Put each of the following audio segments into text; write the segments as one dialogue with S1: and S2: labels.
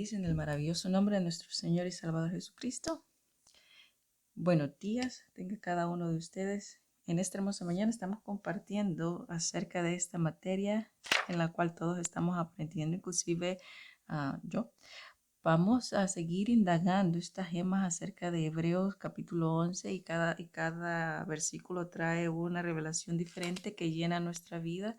S1: feliz en el maravilloso nombre de nuestro Señor y Salvador Jesucristo. Buenos días, tenga cada uno de ustedes. En esta hermosa mañana estamos compartiendo acerca de esta materia en la cual todos estamos aprendiendo, inclusive yo. Vamos a seguir indagando estas gemas acerca de Hebreos capítulo 11 y cada versículo trae una revelación diferente que llena nuestra vida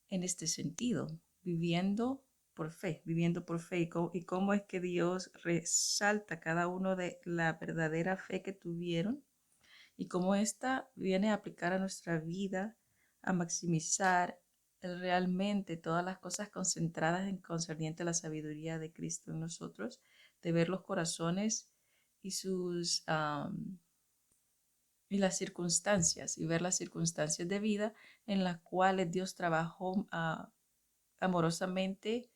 S1: en este sentido, viviendo por fe y cómo es que Dios resalta cada uno de la verdadera fe que tuvieron y cómo ésta viene a aplicar a nuestra vida, a maximizar realmente todas las cosas concentradas en concerniente a la sabiduría de Cristo en nosotros, de ver los corazones y sus y las circunstancias y ver las circunstancias de vida en las cuales Dios trabajó amorosamente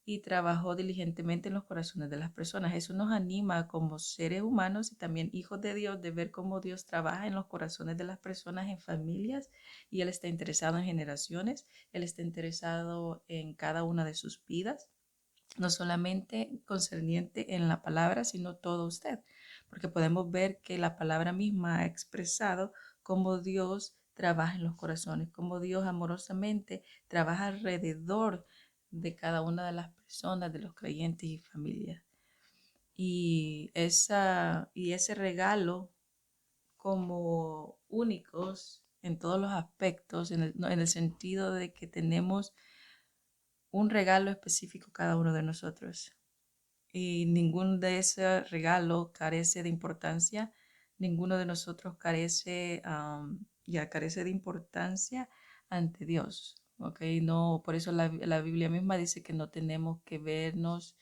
S1: y trabajó diligentemente en los corazones de las personas. Eso nos anima como seres humanos y también hijos de Dios de ver cómo Dios trabaja en los corazones de las personas, en familias, y Él está interesado en generaciones, Él está interesado en cada una de sus vidas, no solamente concerniente en la palabra, sino todo usted, porque podemos ver que la palabra misma ha expresado cómo Dios trabaja en los corazones, cómo Dios amorosamente trabaja alrededor de cada una de las personas, de los creyentes y familias. Y ese regalo como únicos en todos los aspectos, en el sentido de que tenemos un regalo específico cada uno de nosotros. Y ningún de ese regalo carece de importancia, ninguno de nosotros carece de importancia ante Dios. Okay, no, por eso la Biblia misma dice que no tenemos que vernos,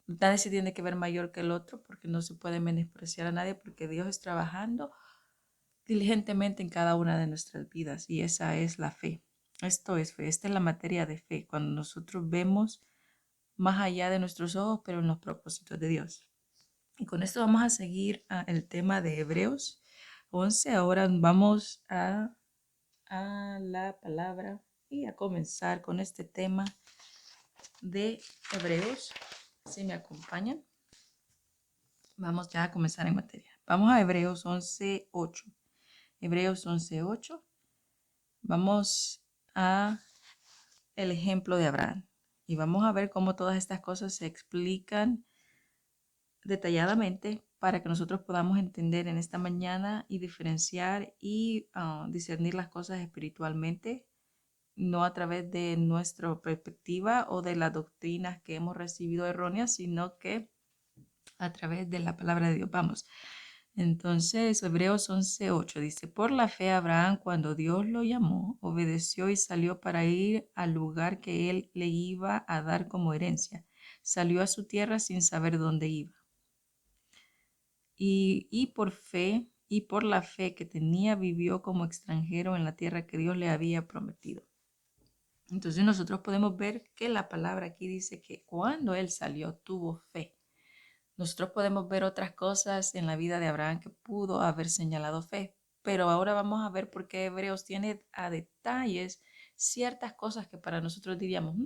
S1: nadie se tiene que ver mayor que el otro, porque no se puede menospreciar a nadie, porque Dios es trabajando diligentemente en cada una de nuestras vidas, y esa es la fe. Esto es fe, esta es la materia de fe, cuando nosotros vemos más allá de nuestros ojos, pero en los propósitos de Dios. Y con esto vamos a seguir el tema de Hebreos 11. Ahora vamos a la palabra y a comenzar con este tema de Hebreos. Si me acompañan, vamos ya a comenzar en materia. Vamos a Hebreos 11:8. Hebreos 11:8. Vamos a el ejemplo de Abraham y vamos a ver cómo todas estas cosas se explican detalladamente para que nosotros podamos entender en esta mañana y diferenciar y discernir las cosas espiritualmente, no a través de nuestra perspectiva o de las doctrinas que hemos recibido erróneas, sino que a través de la palabra de Dios. Vamos. Entonces, Hebreos 11:8 dice, por la fe Abraham, cuando Dios lo llamó, obedeció y salió para ir al lugar que él le iba a dar como herencia. Salió a su tierra sin saber dónde iba. Y por fe y por la fe que tenía, vivió como extranjero en la tierra que Dios le había prometido. Entonces nosotros podemos ver que la palabra aquí dice que cuando él salió tuvo fe. Nosotros podemos ver otras cosas en la vida de Abraham que pudo haber señalado fe, pero ahora vamos a ver por qué Hebreos tiene a detalles ciertas cosas que para nosotros diríamos,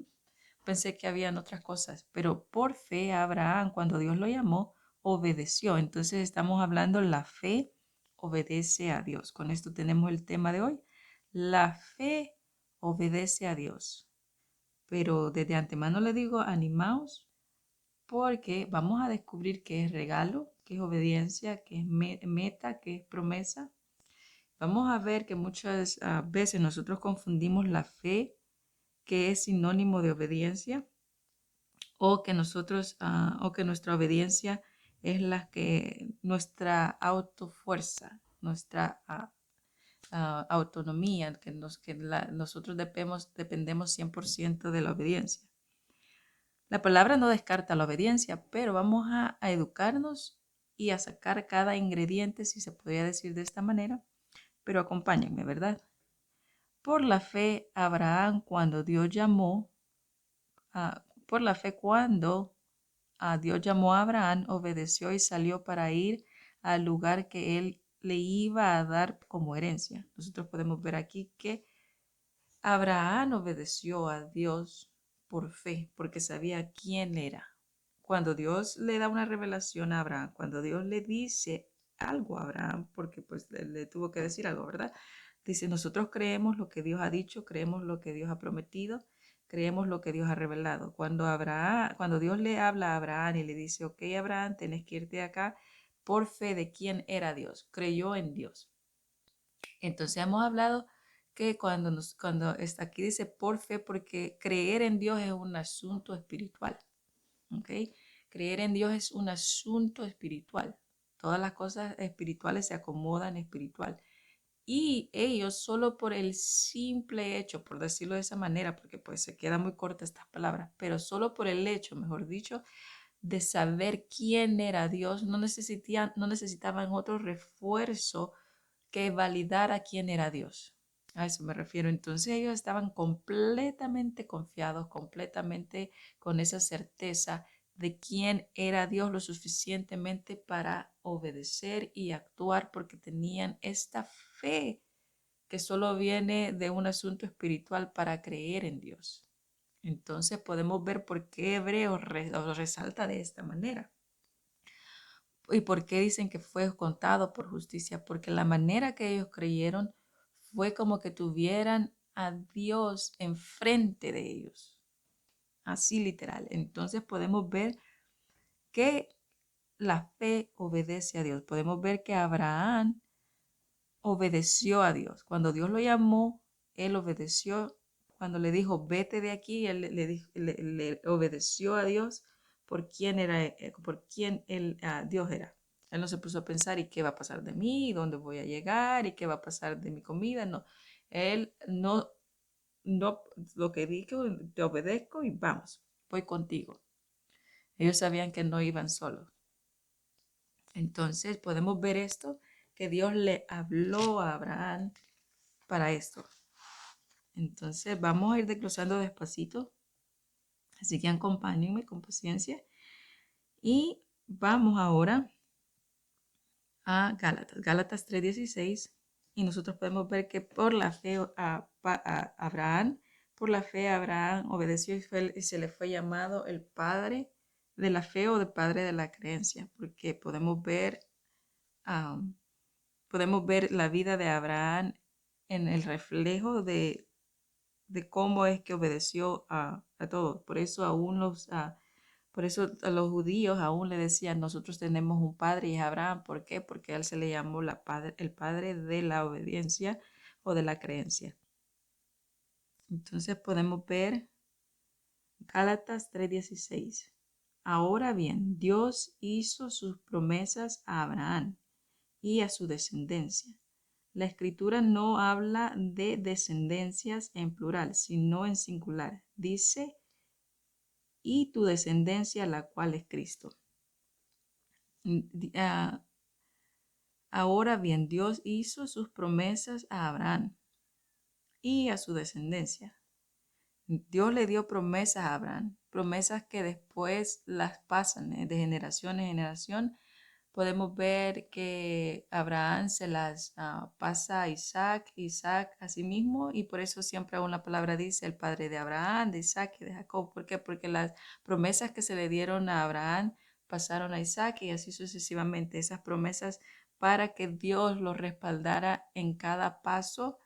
S1: pensé que habían otras cosas, pero por fe Abraham, cuando Dios lo llamó, obedeció. Entonces estamos hablando, la fe obedece a Dios. Con esto tenemos el tema de hoy. La fe obedece a Dios. Pero desde antemano le digo, animaos, porque vamos a descubrir qué es regalo, qué es obediencia, qué es meta, qué es promesa. Vamos a ver que muchas veces nosotros confundimos la fe, que es sinónimo de obediencia, o que o que nuestra obediencia es nuestra autofuerza, nuestra autonomía, nosotros dependemos 100% de la obediencia. La palabra no descarta la obediencia, pero vamos a educarnos y a sacar cada ingrediente, si se podría decir de esta manera, pero acompáñenme, ¿verdad? Por la fe, Abraham, cuando Dios llamó, por la fe, cuando Dios llamó a Abraham, obedeció y salió para ir al lugar que él le iba a dar como herencia. Nosotros podemos ver aquí que Abraham obedeció a Dios por fe, porque sabía quién era, cuando Dios le da una revelación a Abraham, cuando Dios le dice algo a Abraham, porque pues le tuvo que decir algo, ¿verdad? Dice, nosotros creemos lo que Dios ha dicho, creemos lo que Dios ha prometido, creemos lo que Dios ha revelado. Cuando Dios le habla a Abraham y le dice, ok, Abraham, tenés que irte acá por fe de quién era Dios, creyó en Dios. Entonces hemos hablado que cuando está aquí dice por fe, porque creer en Dios es un asunto espiritual. ¿Ok? Creer en Dios es un asunto espiritual. Todas las cosas espirituales se acomodan espiritual. Y ellos solo por el simple hecho, por decirlo de esa manera, porque pues se queda muy corta estas palabras, pero solo por el hecho, mejor dicho, de saber quién era Dios, no necesitaban otro refuerzo que validara quién era Dios. A eso me refiero. Entonces ellos estaban completamente confiados, completamente con esa certeza de quién era Dios lo suficientemente para obedecer y actuar porque tenían esta fe que solo viene de un asunto espiritual para creer en Dios. Entonces podemos ver por qué Hebreos lo resalta de esta manera. ¿Y por qué dicen que fue contado por justicia? Porque la manera que ellos creyeron fue como que tuvieran a Dios enfrente de ellos. Así literal. Entonces podemos ver que la fe obedece a Dios. Podemos ver que Abraham obedeció a Dios. Cuando Dios lo llamó, él obedeció. Cuando le dijo, vete de aquí, él le obedeció a Dios por quién era, Dios era. Él no se puso a pensar, ¿y qué va a pasar de mí? ¿Dónde voy a llegar? ¿Y qué va a pasar de mi comida? No. Él no, lo que dijo, te obedezco y vamos, voy contigo. Ellos sabían que no iban solos. Entonces podemos ver esto, que Dios le habló a Abraham para esto. Entonces vamos a ir desglosando despacito, así que acompáñenme con paciencia y vamos ahora a Gálatas 3:16, y nosotros podemos ver que por la fe Abraham obedeció y se le fue llamado el padre de la fe o el padre de la creencia, porque podemos ver la vida de Abraham en el reflejo de cómo es que obedeció a todos. Por eso a los judíos aún le decían, nosotros tenemos un padre y es Abraham. ¿Por qué? Porque a él se le llamó el padre de la obediencia o de la creencia. Entonces podemos ver Gálatas 3:16. Ahora bien, Dios hizo sus promesas a Abraham y a su descendencia. La escritura no habla de descendencias en plural, sino en singular. Dice, y tu descendencia, la cual es Cristo. Ahora bien, Dios hizo sus promesas a Abraham y a su descendencia. Dios le dio promesas a Abraham, promesas que después las pasan de generación en generación. Podemos ver que Abraham se las pasa a Isaac a sí mismo, y por eso siempre aún la palabra dice el padre de Abraham, de Isaac y de Jacob. ¿Por qué? Porque las promesas que se le dieron a Abraham pasaron a Isaac y así sucesivamente. Esas promesas para que Dios los respaldara en cada paso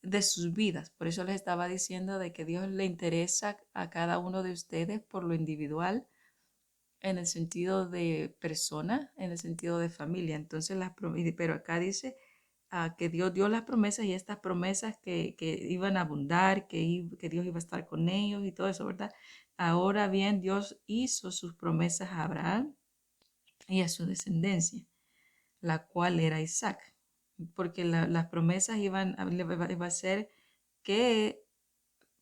S1: de sus vidas. Por eso les estaba diciendo de que Dios le interesa a cada uno de ustedes por lo individual, en el sentido de persona, en el sentido de familia. Entonces, pero acá dice que Dios dio las promesas, y estas promesas que iban a abundar, que Dios iba a estar con ellos y todo eso, ¿verdad? Ahora bien, Dios hizo sus promesas a Abraham y a su descendencia, la cual era Isaac, porque las promesas iba a ser que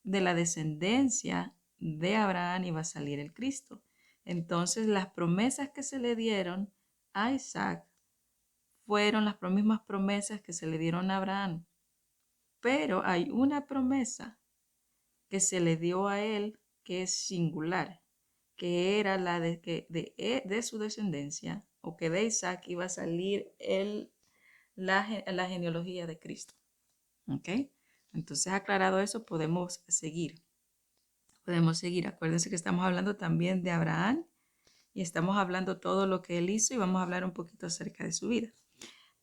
S1: de la descendencia de Abraham iba a salir el Cristo. Entonces las promesas que se le dieron a Isaac fueron las mismas promesas que se le dieron a Abraham. Pero hay una promesa que se le dio a él que es singular, que era la de su descendencia, o que de Isaac iba a salir la genealogía de Cristo. ¿Ok? Entonces, aclarado eso, podemos seguir. Acuérdense que estamos hablando también de Abraham y estamos hablando todo lo que él hizo y vamos a hablar un poquito acerca de su vida.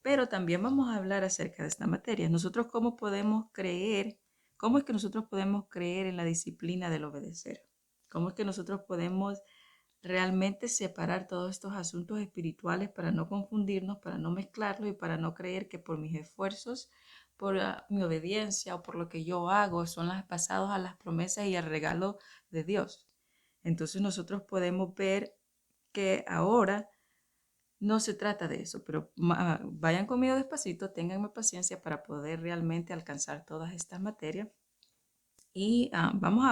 S1: Pero también vamos a hablar acerca de esta materia. Nosotros cómo es que nosotros podemos creer en la disciplina del obedecer. ¿Cómo es que nosotros podemos realmente separar todos estos asuntos espirituales para no confundirnos, para no mezclarlos y para no creer que por mis esfuerzos, por mi obediencia o por lo que yo hago son las pasados a las promesas y al regalo de Dios? Entonces nosotros podemos ver que ahora no se trata de eso, pero vayan conmigo despacito, ténganme paciencia para poder realmente alcanzar todas estas materias. Y vamos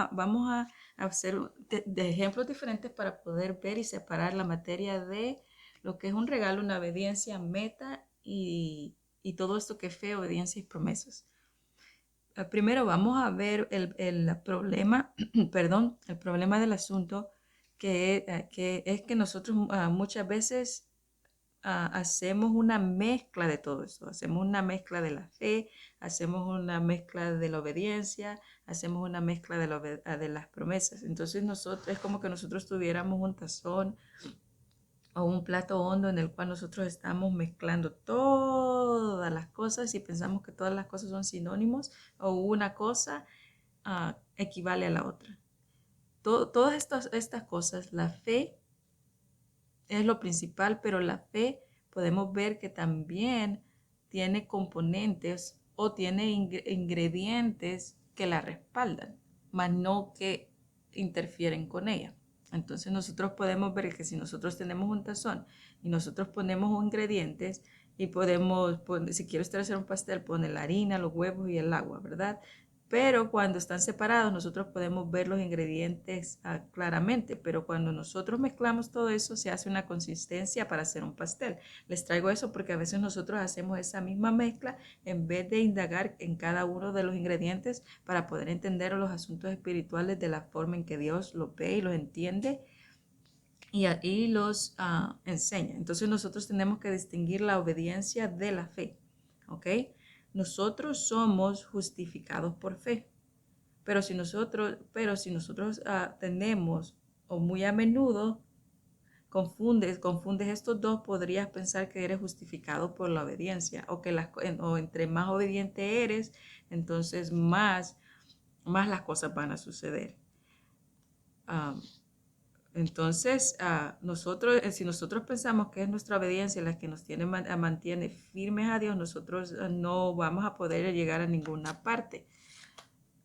S1: a hacer de ejemplos diferentes para poder ver y separar la materia de lo que es un regalo, una obediencia, meta y todo esto que es fe, obediencia y promesas. Primero vamos a ver el problema, perdón, el problema del asunto que es que nosotros muchas veces hacemos una mezcla de todo eso, hacemos una mezcla de la fe, hacemos una mezcla de la obediencia, hacemos una mezcla de las promesas. Entonces nosotros, es como que nosotros tuviéramos un tazón o un plato hondo en el cual nosotros estamos mezclando todas las cosas y pensamos que todas las cosas son sinónimos o una cosa equivale a la otra. Todas estas cosas, la fe es lo principal, pero la fe podemos ver que también tiene componentes o tiene ingredientes que la respaldan, más no que interfieren con ella. Entonces nosotros podemos ver que si nosotros tenemos un tazón y nosotros ponemos ingredientes y podemos, si quiero usted hacer un pastel, pone la harina, los huevos y el agua, ¿verdad? Pero cuando están separados nosotros podemos ver los ingredientes claramente, pero cuando nosotros mezclamos todo eso se hace una consistencia para hacer un pastel. Les traigo eso porque a veces nosotros hacemos esa misma mezcla en vez de indagar en cada uno de los ingredientes para poder entender los asuntos espirituales de la forma en que Dios los ve y los entiende y los enseña. Entonces nosotros tenemos que distinguir la obediencia de la fe, ¿ok? Nosotros somos justificados por fe, pero si nosotros tenemos o muy a menudo confundes estos dos, podrías pensar que eres justificado por la obediencia o entre más obediente eres, entonces más las cosas van a suceder. Entonces, si nosotros pensamos que es nuestra obediencia la que nos mantiene firmes a Dios, nosotros no vamos a poder llegar a ninguna parte.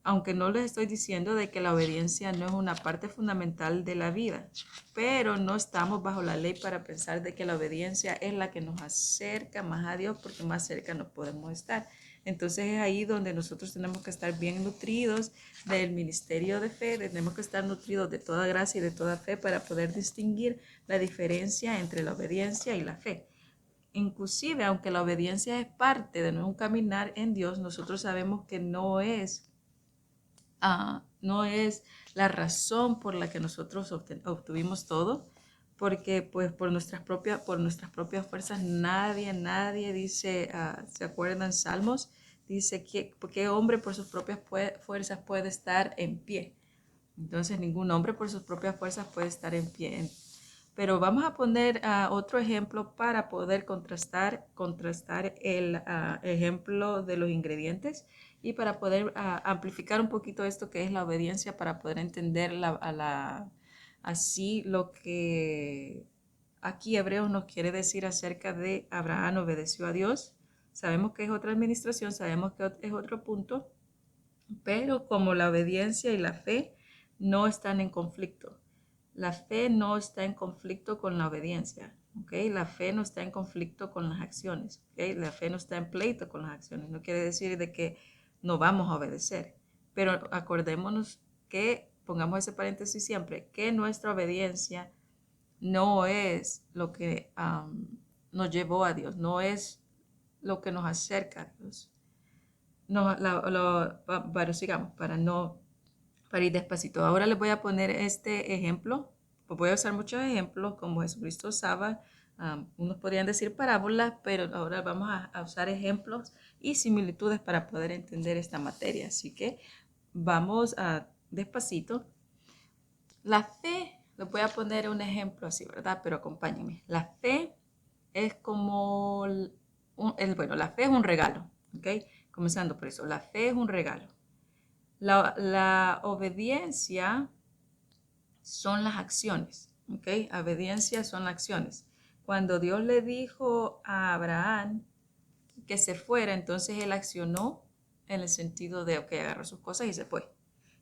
S1: Aunque no les estoy diciendo de que la obediencia no es una parte fundamental de la vida, pero no estamos bajo la ley para pensar de que la obediencia es la que nos acerca más a Dios, porque más cerca no podemos estar. Entonces es ahí donde nosotros tenemos que estar bien nutridos del ministerio de fe, tenemos que estar nutridos de toda gracia y de toda fe para poder distinguir la diferencia entre la obediencia y la fe. Inclusive, aunque la obediencia es parte de nuestro caminar en Dios, nosotros sabemos que no es la razón por la que nosotros obtuvimos todo, porque pues por nuestras propias fuerzas nadie dice, ¿se acuerdan Salmos? Dice que ¿qué hombre por sus propias fuerzas puede estar en pie? Entonces ningún hombre por sus propias fuerzas puede estar en pie. Pero vamos a poner otro ejemplo para poder contrastar el ejemplo de los ingredientes y para poder amplificar un poquito esto que es la obediencia, para poder entender así lo que aquí Hebreos nos quiere decir acerca de Abraham obedeció a Dios. Sabemos que es otra administración, sabemos que es otro punto, pero como la obediencia y la fe no están en conflicto. La fe no está en conflicto con la obediencia, ¿ok? La fe no está en conflicto con las acciones, ¿ok? La fe no está en pleito con las acciones. No quiere decir de que no vamos a obedecer, pero acordémonos que, pongamos ese paréntesis siempre, que nuestra obediencia no es lo que nos llevó a Dios, no es lo que nos acerca a Dios. No, pero sigamos, para ir despacito. Ahora les voy a poner este ejemplo. Pues voy a usar muchos ejemplos como Jesucristo usaba. Unos podrían decir parábolas, pero ahora vamos a usar ejemplos y similitudes para poder entender esta materia. Así que vamos a despacito. La fe Les voy a poner un ejemplo así, ¿verdad? Pero acompáñenme. La fe es como, bueno, la fe es un regalo, ¿ok? Comenzando por eso, la fe es un regalo. La obediencia son las acciones, ¿ok? Obediencia son las acciones. Cuando Dios le dijo a Abraham que se fuera, entonces él accionó en el sentido de, ok, agarró sus cosas y se fue.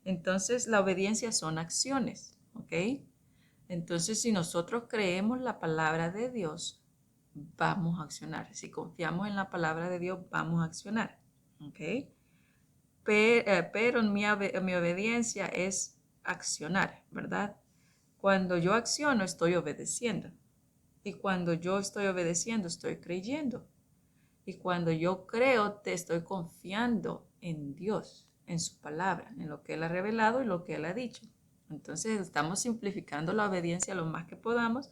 S1: Entonces la obediencia son acciones, ¿ok? Entonces si nosotros creemos la palabra de Dios, vamos a accionar. Si confiamos en la palabra de Dios, vamos a accionar, ¿ok? Pero mi obediencia es accionar, ¿verdad? Cuando yo acciono, estoy obedeciendo. Y cuando yo estoy obedeciendo, estoy creyendo. Y cuando yo creo, te estoy confiando en Dios, en su palabra, en lo que Él ha revelado y lo que Él ha dicho. Entonces estamos simplificando la obediencia lo más que podamos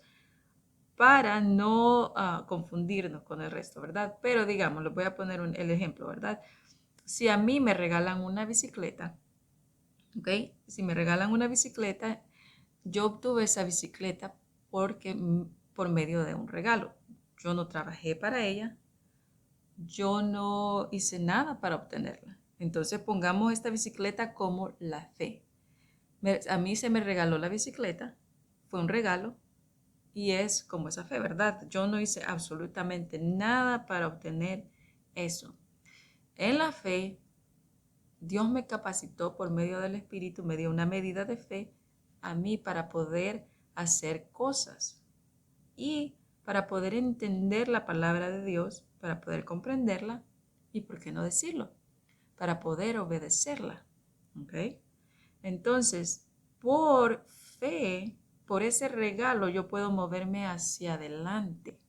S1: para no confundirnos con el resto, ¿verdad? Pero digamos, les voy a poner el ejemplo, ¿verdad? Si a mí me regalan una bicicleta, ¿ok? Si me regalan una bicicleta, yo obtuve esa bicicleta por medio de un regalo. Yo no trabajé para ella, yo no hice nada para obtenerla. Entonces pongamos esta bicicleta como la fe. A mí se me regaló la bicicleta, fue un regalo y es como esa fe, ¿verdad? Yo no hice absolutamente nada para obtener eso. En la fe, Dios me capacitó por medio del Espíritu, me dio una medida de fe a mí para poder hacer cosas y para poder entender la palabra de Dios, para poder comprenderla y, ¿por qué no decirlo? Para poder obedecerla. ¿Ok? Entonces, por fe, por ese regalo, yo puedo moverme hacia adelante.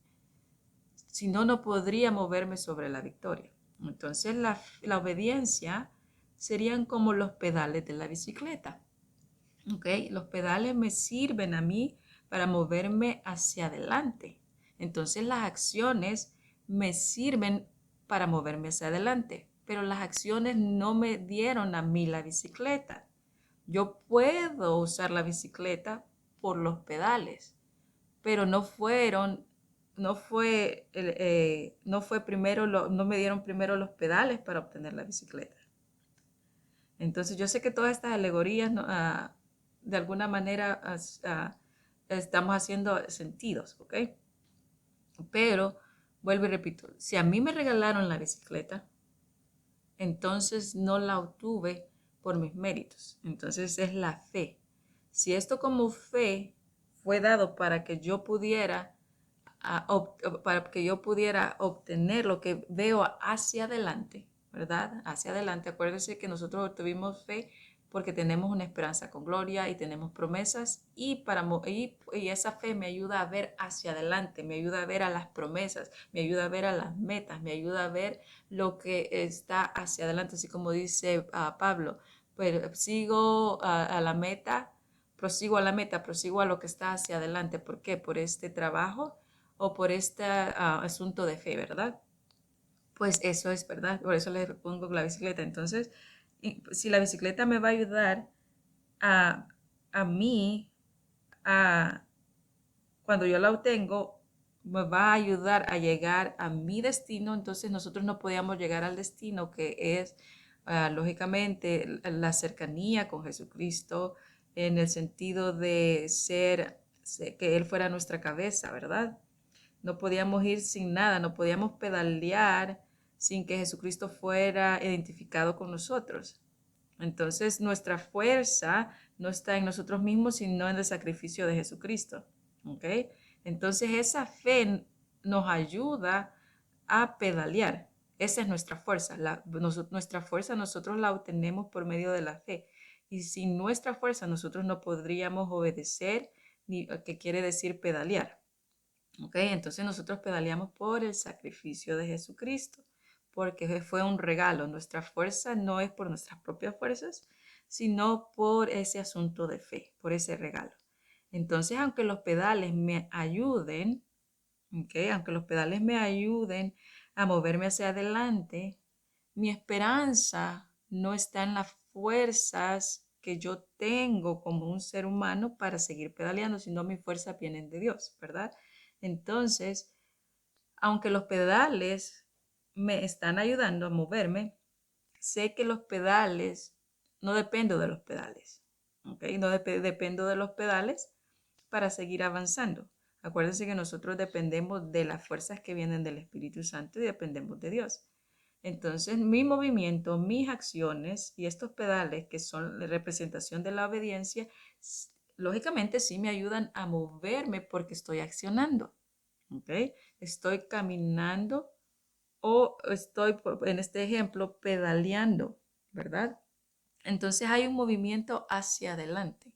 S1: Si no, no podría moverme sobre la victoria. Entonces, la obediencia serían como los pedales de la bicicleta. ¿Ok? Los pedales me sirven a mí para moverme hacia adelante. Entonces las acciones me sirven para moverme hacia adelante, pero las acciones no me dieron a mí la bicicleta. Yo puedo usar la bicicleta por los pedales, pero no fue primero, no me dieron primero los pedales para obtener la bicicleta. Entonces yo sé que todas estas alegorías de alguna manera estamos haciendo sentidos, ¿ok? Pero vuelvo y repito, si a mí me regalaron la bicicleta, entonces no la obtuve por mis méritos. Entonces es la fe. Si esto como fe fue dado para que yo pudiera obtener lo que veo hacia adelante, ¿verdad? Hacia adelante. Acuérdense que nosotros tuvimos fe porque tenemos una esperanza con gloria y tenemos promesas y esa fe me ayuda a ver hacia adelante, me ayuda a ver a las promesas, me ayuda a ver a las metas, me ayuda a ver lo que está hacia adelante, así como dice Pablo, pues sigo a la meta, prosigo a la meta, prosigo a lo que está hacia adelante. ¿Por qué? Por este trabajo o por este asunto de fe, ¿verdad? Pues eso es verdad, por eso le pongo la bicicleta. Entonces, si la bicicleta me va a ayudar a, a mí, a, cuando yo la obtengo, me va a ayudar a llegar a mi destino, entonces nosotros no podíamos llegar al destino que es, lógicamente, la cercanía con Jesucristo, en el sentido de que Él fuera nuestra cabeza, ¿verdad? No podíamos ir sin nada, no podíamos pedalear sin que Jesucristo fuera identificado con nosotros. Entonces nuestra fuerza no está en nosotros mismos, sino en el sacrificio de Jesucristo. ¿Ok? Entonces esa fe nos ayuda a pedalear. Esa es nuestra fuerza. Nuestra fuerza nosotros la obtenemos por medio de la fe. Y sin nuestra fuerza nosotros no podríamos obedecer, que quiere decir pedalear. ¿Ok? Entonces nosotros pedaleamos por el sacrificio de Jesucristo, porque fue un regalo. Nuestra fuerza no es por nuestras propias fuerzas, sino por ese asunto de fe, por ese regalo. Entonces, aunque los pedales me ayuden, ¿ok? Aunque los pedales me ayuden a moverme hacia adelante, mi esperanza no está en las fuerzas que yo tengo como un ser humano para seguir pedaleando, sino mis fuerzas vienen de Dios, ¿verdad? Entonces, aunque los pedales me están ayudando a moverme, sé que los pedales, no dependo de los pedales, ¿ok? No dependo de los pedales para seguir avanzando. Acuérdense que nosotros dependemos de las fuerzas que vienen del Espíritu Santo y dependemos de Dios. Entonces, mi movimiento, mis acciones y estos pedales que son la representación de la obediencia, lógicamente sí me ayudan a moverme porque estoy accionando. ¿Ok? Estoy caminando o estoy, en este ejemplo, pedaleando, ¿verdad? Entonces hay un movimiento hacia adelante.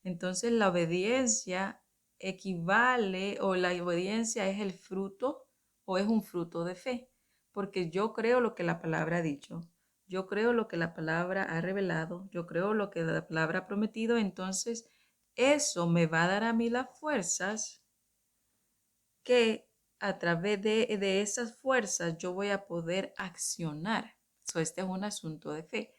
S1: Entonces la obediencia equivale o la obediencia es el fruto o es un fruto de fe, porque yo creo lo que la palabra ha dicho, yo creo lo que la palabra ha revelado, yo creo lo que la palabra ha prometido, entonces eso me va a dar a mí las fuerzas que a través de esas fuerzas yo voy a poder accionar. So, este es un asunto de fe.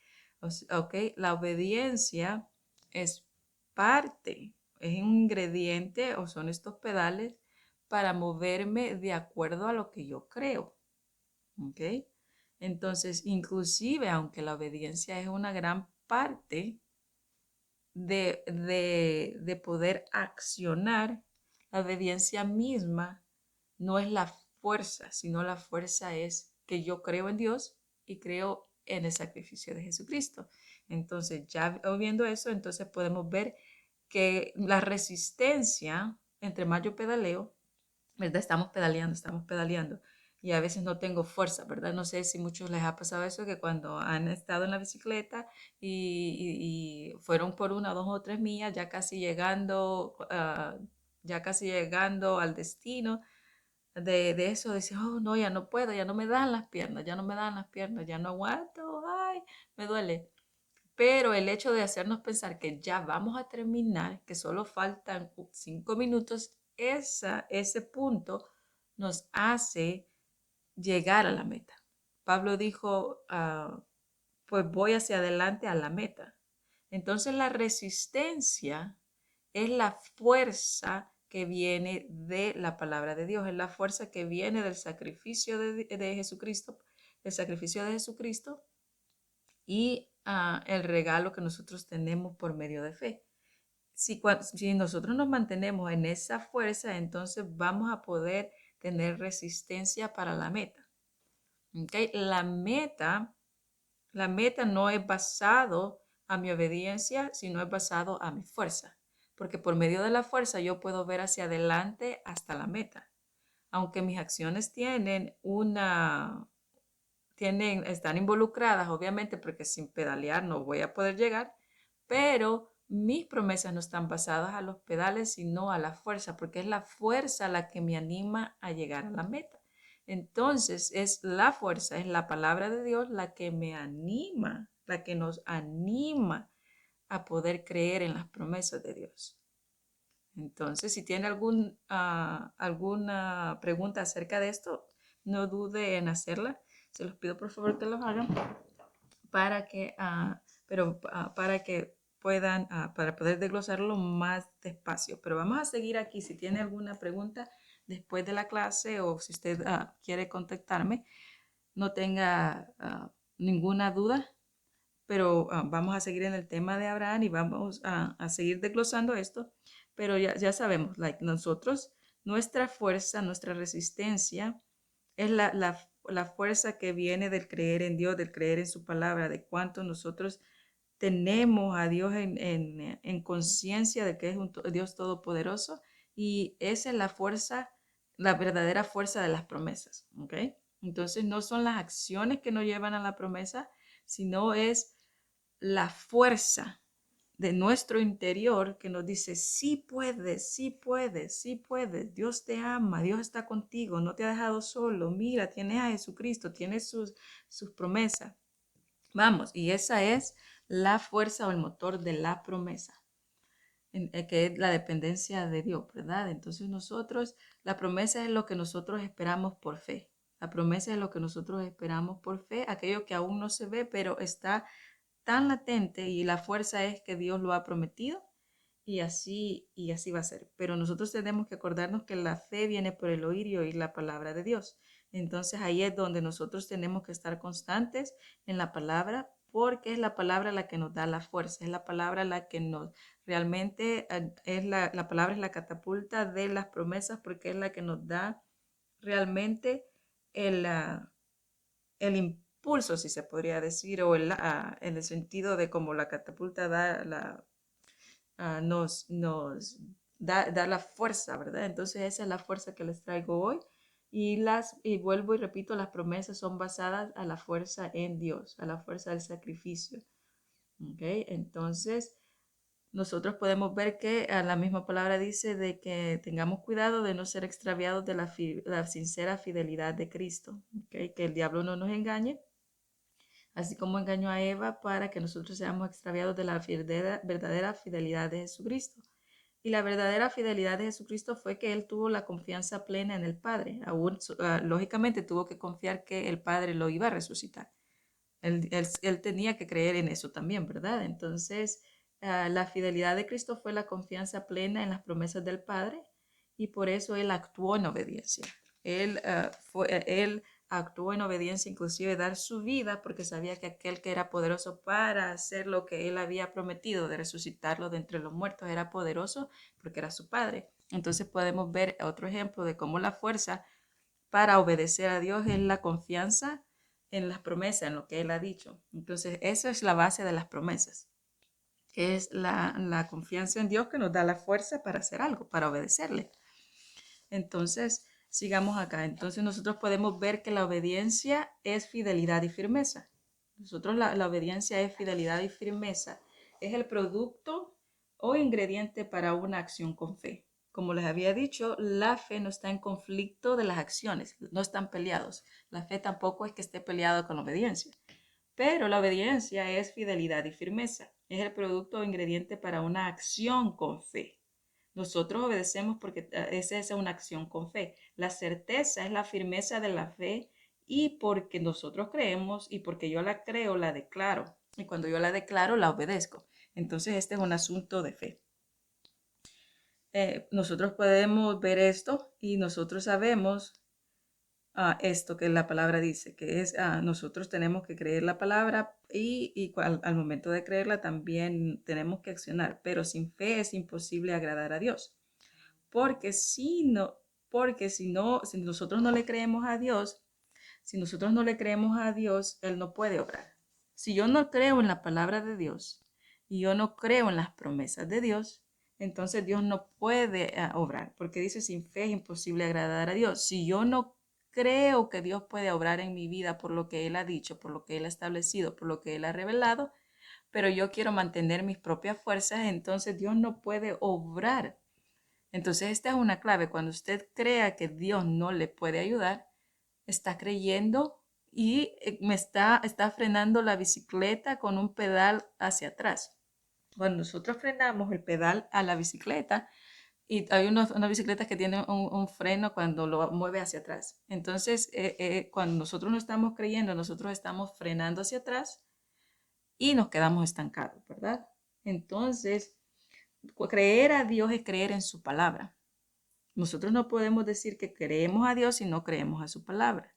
S1: Ok, la obediencia es parte, es un ingrediente o son estos pedales para moverme de acuerdo a lo que yo creo. Ok, entonces inclusive aunque la obediencia es una gran parte de poder accionar, la obediencia misma no es la fuerza, sino la fuerza es que yo creo en Dios y creo en el sacrificio de Jesucristo. Entonces, ya viendo eso, entonces podemos ver que la resistencia, entre más yo pedaleo, ¿verdad? Estamos pedaleando y a veces no tengo fuerza, ¿verdad? No sé si a muchos les ha pasado eso, que cuando han estado en la bicicleta y fueron por 1, 2 o 3 millas, ya casi llegando al destino, de eso, decir, oh, no, ya no puedo, ya no me dan las piernas, ya no me dan las piernas, ya no aguanto, ay, me duele. Pero el hecho de hacernos pensar que ya vamos a terminar, que solo faltan 5 minutos, ese punto nos hace llegar a la meta. Pablo dijo, pues voy hacia adelante a la meta. Entonces la resistencia es la fuerza que viene de la palabra de Dios, es la fuerza que viene del sacrificio de Jesucristo, el sacrificio de Jesucristo y el regalo que nosotros tenemos por medio de fe. Si nosotros nos mantenemos en esa fuerza, entonces vamos a poder tener resistencia para la meta. ¿Okay? La meta no es basado a mi obediencia, sino es basado a mi fuerza, porque por medio de la fuerza yo puedo ver hacia adelante hasta la meta. Aunque mis acciones están involucradas, obviamente, porque sin pedalear no voy a poder llegar, pero mis promesas no están basadas a los pedales, sino a la fuerza, porque es la fuerza la que me anima a llegar a la meta. Entonces, es la fuerza, es la palabra de Dios la que me anima, la que nos anima a poder creer en las promesas de Dios. Entonces, si tiene alguna pregunta acerca de esto, no dude en hacerla. Se los pido por favor que los hagan para que, para que puedan, para poder desglosarlo más despacio. Pero vamos a seguir aquí. Si tiene alguna pregunta después de la clase o si usted quiere contactarme, no tenga ninguna duda. Pero vamos a seguir en el tema de Abraham y vamos a seguir desglosando esto. Pero ya sabemos, nosotros, nuestra fuerza, nuestra resistencia es la fuerza que viene del creer en Dios, del creer en su palabra, de cuánto nosotros tenemos a Dios en conciencia de que es un Dios todopoderoso y esa es la fuerza, la verdadera fuerza de las promesas, ¿ok? Entonces no son las acciones que nos llevan a la promesa, sino es la fuerza de nuestro interior que nos dice, sí puedes, sí puedes, sí puedes, Dios te ama, Dios está contigo, no te ha dejado solo, mira, tienes a Jesucristo, tienes sus promesas. Vamos, y esa es la fuerza o el motor de la promesa, que es la dependencia de Dios, ¿verdad? Entonces la promesa es lo que nosotros esperamos por fe. La promesa es lo que nosotros esperamos por fe, aquello que aún no se ve, pero está tan latente y la fuerza es que Dios lo ha prometido y así va a ser. Pero nosotros tenemos que acordarnos que la fe viene por el oír y oír la palabra de Dios. Entonces ahí es donde nosotros tenemos que estar constantes en la palabra, porque es la palabra la que nos da la fuerza, es la palabra la que nos realmente la palabra es la catapulta de las promesas, porque es la que nos da realmente el, el impulso, si se podría decir, o en el sentido de como la catapulta nos da la fuerza, ¿verdad? Entonces esa es la fuerza que les traigo hoy. Y vuelvo y repito, las promesas son basadas a la fuerza en Dios, a la fuerza del sacrificio. ¿Ok? Entonces, nosotros podemos ver que la misma palabra dice de que tengamos cuidado de no ser extraviados de la sincera fidelidad de Cristo. ¿Ok? Que el diablo no nos engañe, así como engañó a Eva para que nosotros seamos extraviados de la verdadera fidelidad de Jesucristo. Y la verdadera fidelidad de Jesucristo fue que él tuvo la confianza plena en el Padre. Aún, lógicamente tuvo que confiar que el Padre lo iba a resucitar. Él tenía que creer en eso también, ¿verdad? Entonces, la fidelidad de Cristo fue la confianza plena en las promesas del Padre y por eso él actuó en obediencia. Él actuó en obediencia, inclusive dar su vida, porque sabía que aquel que era poderoso para hacer lo que él había prometido, de resucitarlo de entre los muertos, era poderoso porque era su Padre. Entonces podemos ver otro ejemplo de cómo la fuerza para obedecer a Dios es la confianza en las promesas, en lo que Él ha dicho. Entonces, esa es la base de las promesas, que es la confianza en Dios que nos da la fuerza para hacer algo, para obedecerle. Entonces, sigamos acá. Entonces, nosotros podemos ver que la obediencia es fidelidad y firmeza. Nosotros la obediencia es fidelidad y firmeza. Es el producto o ingrediente para una acción con fe. Como les había dicho, la fe no está en conflicto de las acciones, no están peleados. La fe tampoco es que esté peleado con la obediencia. Pero la obediencia es fidelidad y firmeza. Es el producto o ingrediente para una acción con fe. Nosotros obedecemos porque esa es una acción con fe. La certeza es la firmeza de la fe y porque nosotros creemos y porque yo la creo, la declaro. Y cuando yo la declaro, la obedezco. Entonces, este es un asunto de fe. Nosotros podemos ver esto y nosotros sabemos esto que la palabra dice, que es nosotros tenemos que creer la palabra y al momento de creerla también tenemos que accionar, pero sin fe es imposible agradar a Dios. Porque si no, si nosotros no le creemos a Dios, si nosotros no le creemos a Dios, Él no puede obrar. Si yo no creo en la palabra de Dios y yo no creo en las promesas de Dios, entonces Dios no puede obrar, porque dice sin fe es imposible agradar a Dios. Si yo no creo que Dios puede obrar en mi vida por lo que Él ha dicho, por lo que Él ha establecido, por lo que Él ha revelado, pero yo quiero mantener mis propias fuerzas, entonces Dios no puede obrar. Entonces esta es una clave. Cuando usted crea que Dios no le puede ayudar, está creyendo y está frenando la bicicleta con un pedal hacia atrás. Cuando nosotros frenamos el pedal a la bicicleta, y hay unas bicicletas que tienen un freno cuando lo mueve hacia atrás. Entonces, cuando nosotros no estamos creyendo, nosotros estamos frenando hacia atrás y nos quedamos estancados, ¿verdad? Entonces, creer a Dios es creer en su palabra. Nosotros no podemos decir que creemos a Dios si no creemos a su palabra.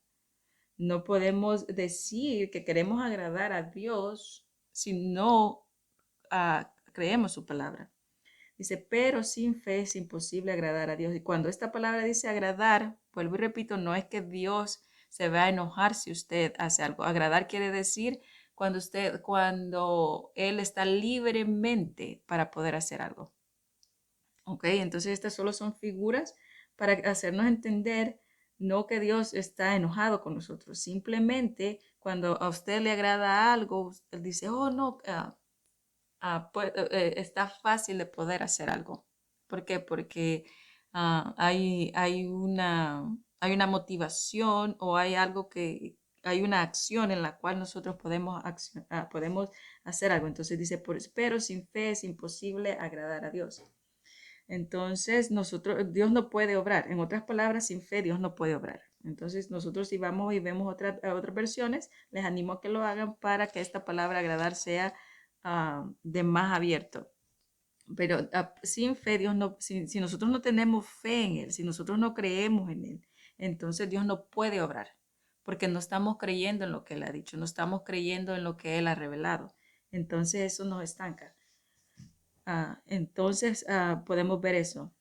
S1: No podemos decir que queremos agradar a Dios si no creemos su palabra. Dice, pero sin fe es imposible agradar a Dios. Y cuando esta palabra dice agradar, vuelvo y repito, no es que Dios se va a enojar si usted hace algo. Agradar quiere decir cuando Él está libremente para poder hacer algo. ¿Ok? Entonces estas solo son figuras para hacernos entender no que Dios está enojado con nosotros, simplemente cuando a usted le agrada algo, usted dice, oh no, pues, está fácil de poder hacer algo. ¿Por qué? Porque hay una motivación o hay algo hay una acción en la cual nosotros podemos hacer algo. Entonces dice, pero sin fe es imposible agradar a Dios. Entonces, Dios no puede obrar. En otras palabras, sin fe Dios no puede obrar. Entonces nosotros si vamos y vemos otras versiones, les animo a que lo hagan para que esta palabra agradar sea de más abierto. Pero sin fe, Dios no, si nosotros no tenemos fe en Él, si nosotros no creemos en Él, entonces Dios no puede obrar, porque no estamos creyendo en lo que Él ha dicho, no estamos creyendo en lo que Él ha revelado. Entonces eso nos estanca. Entonces podemos ver eso.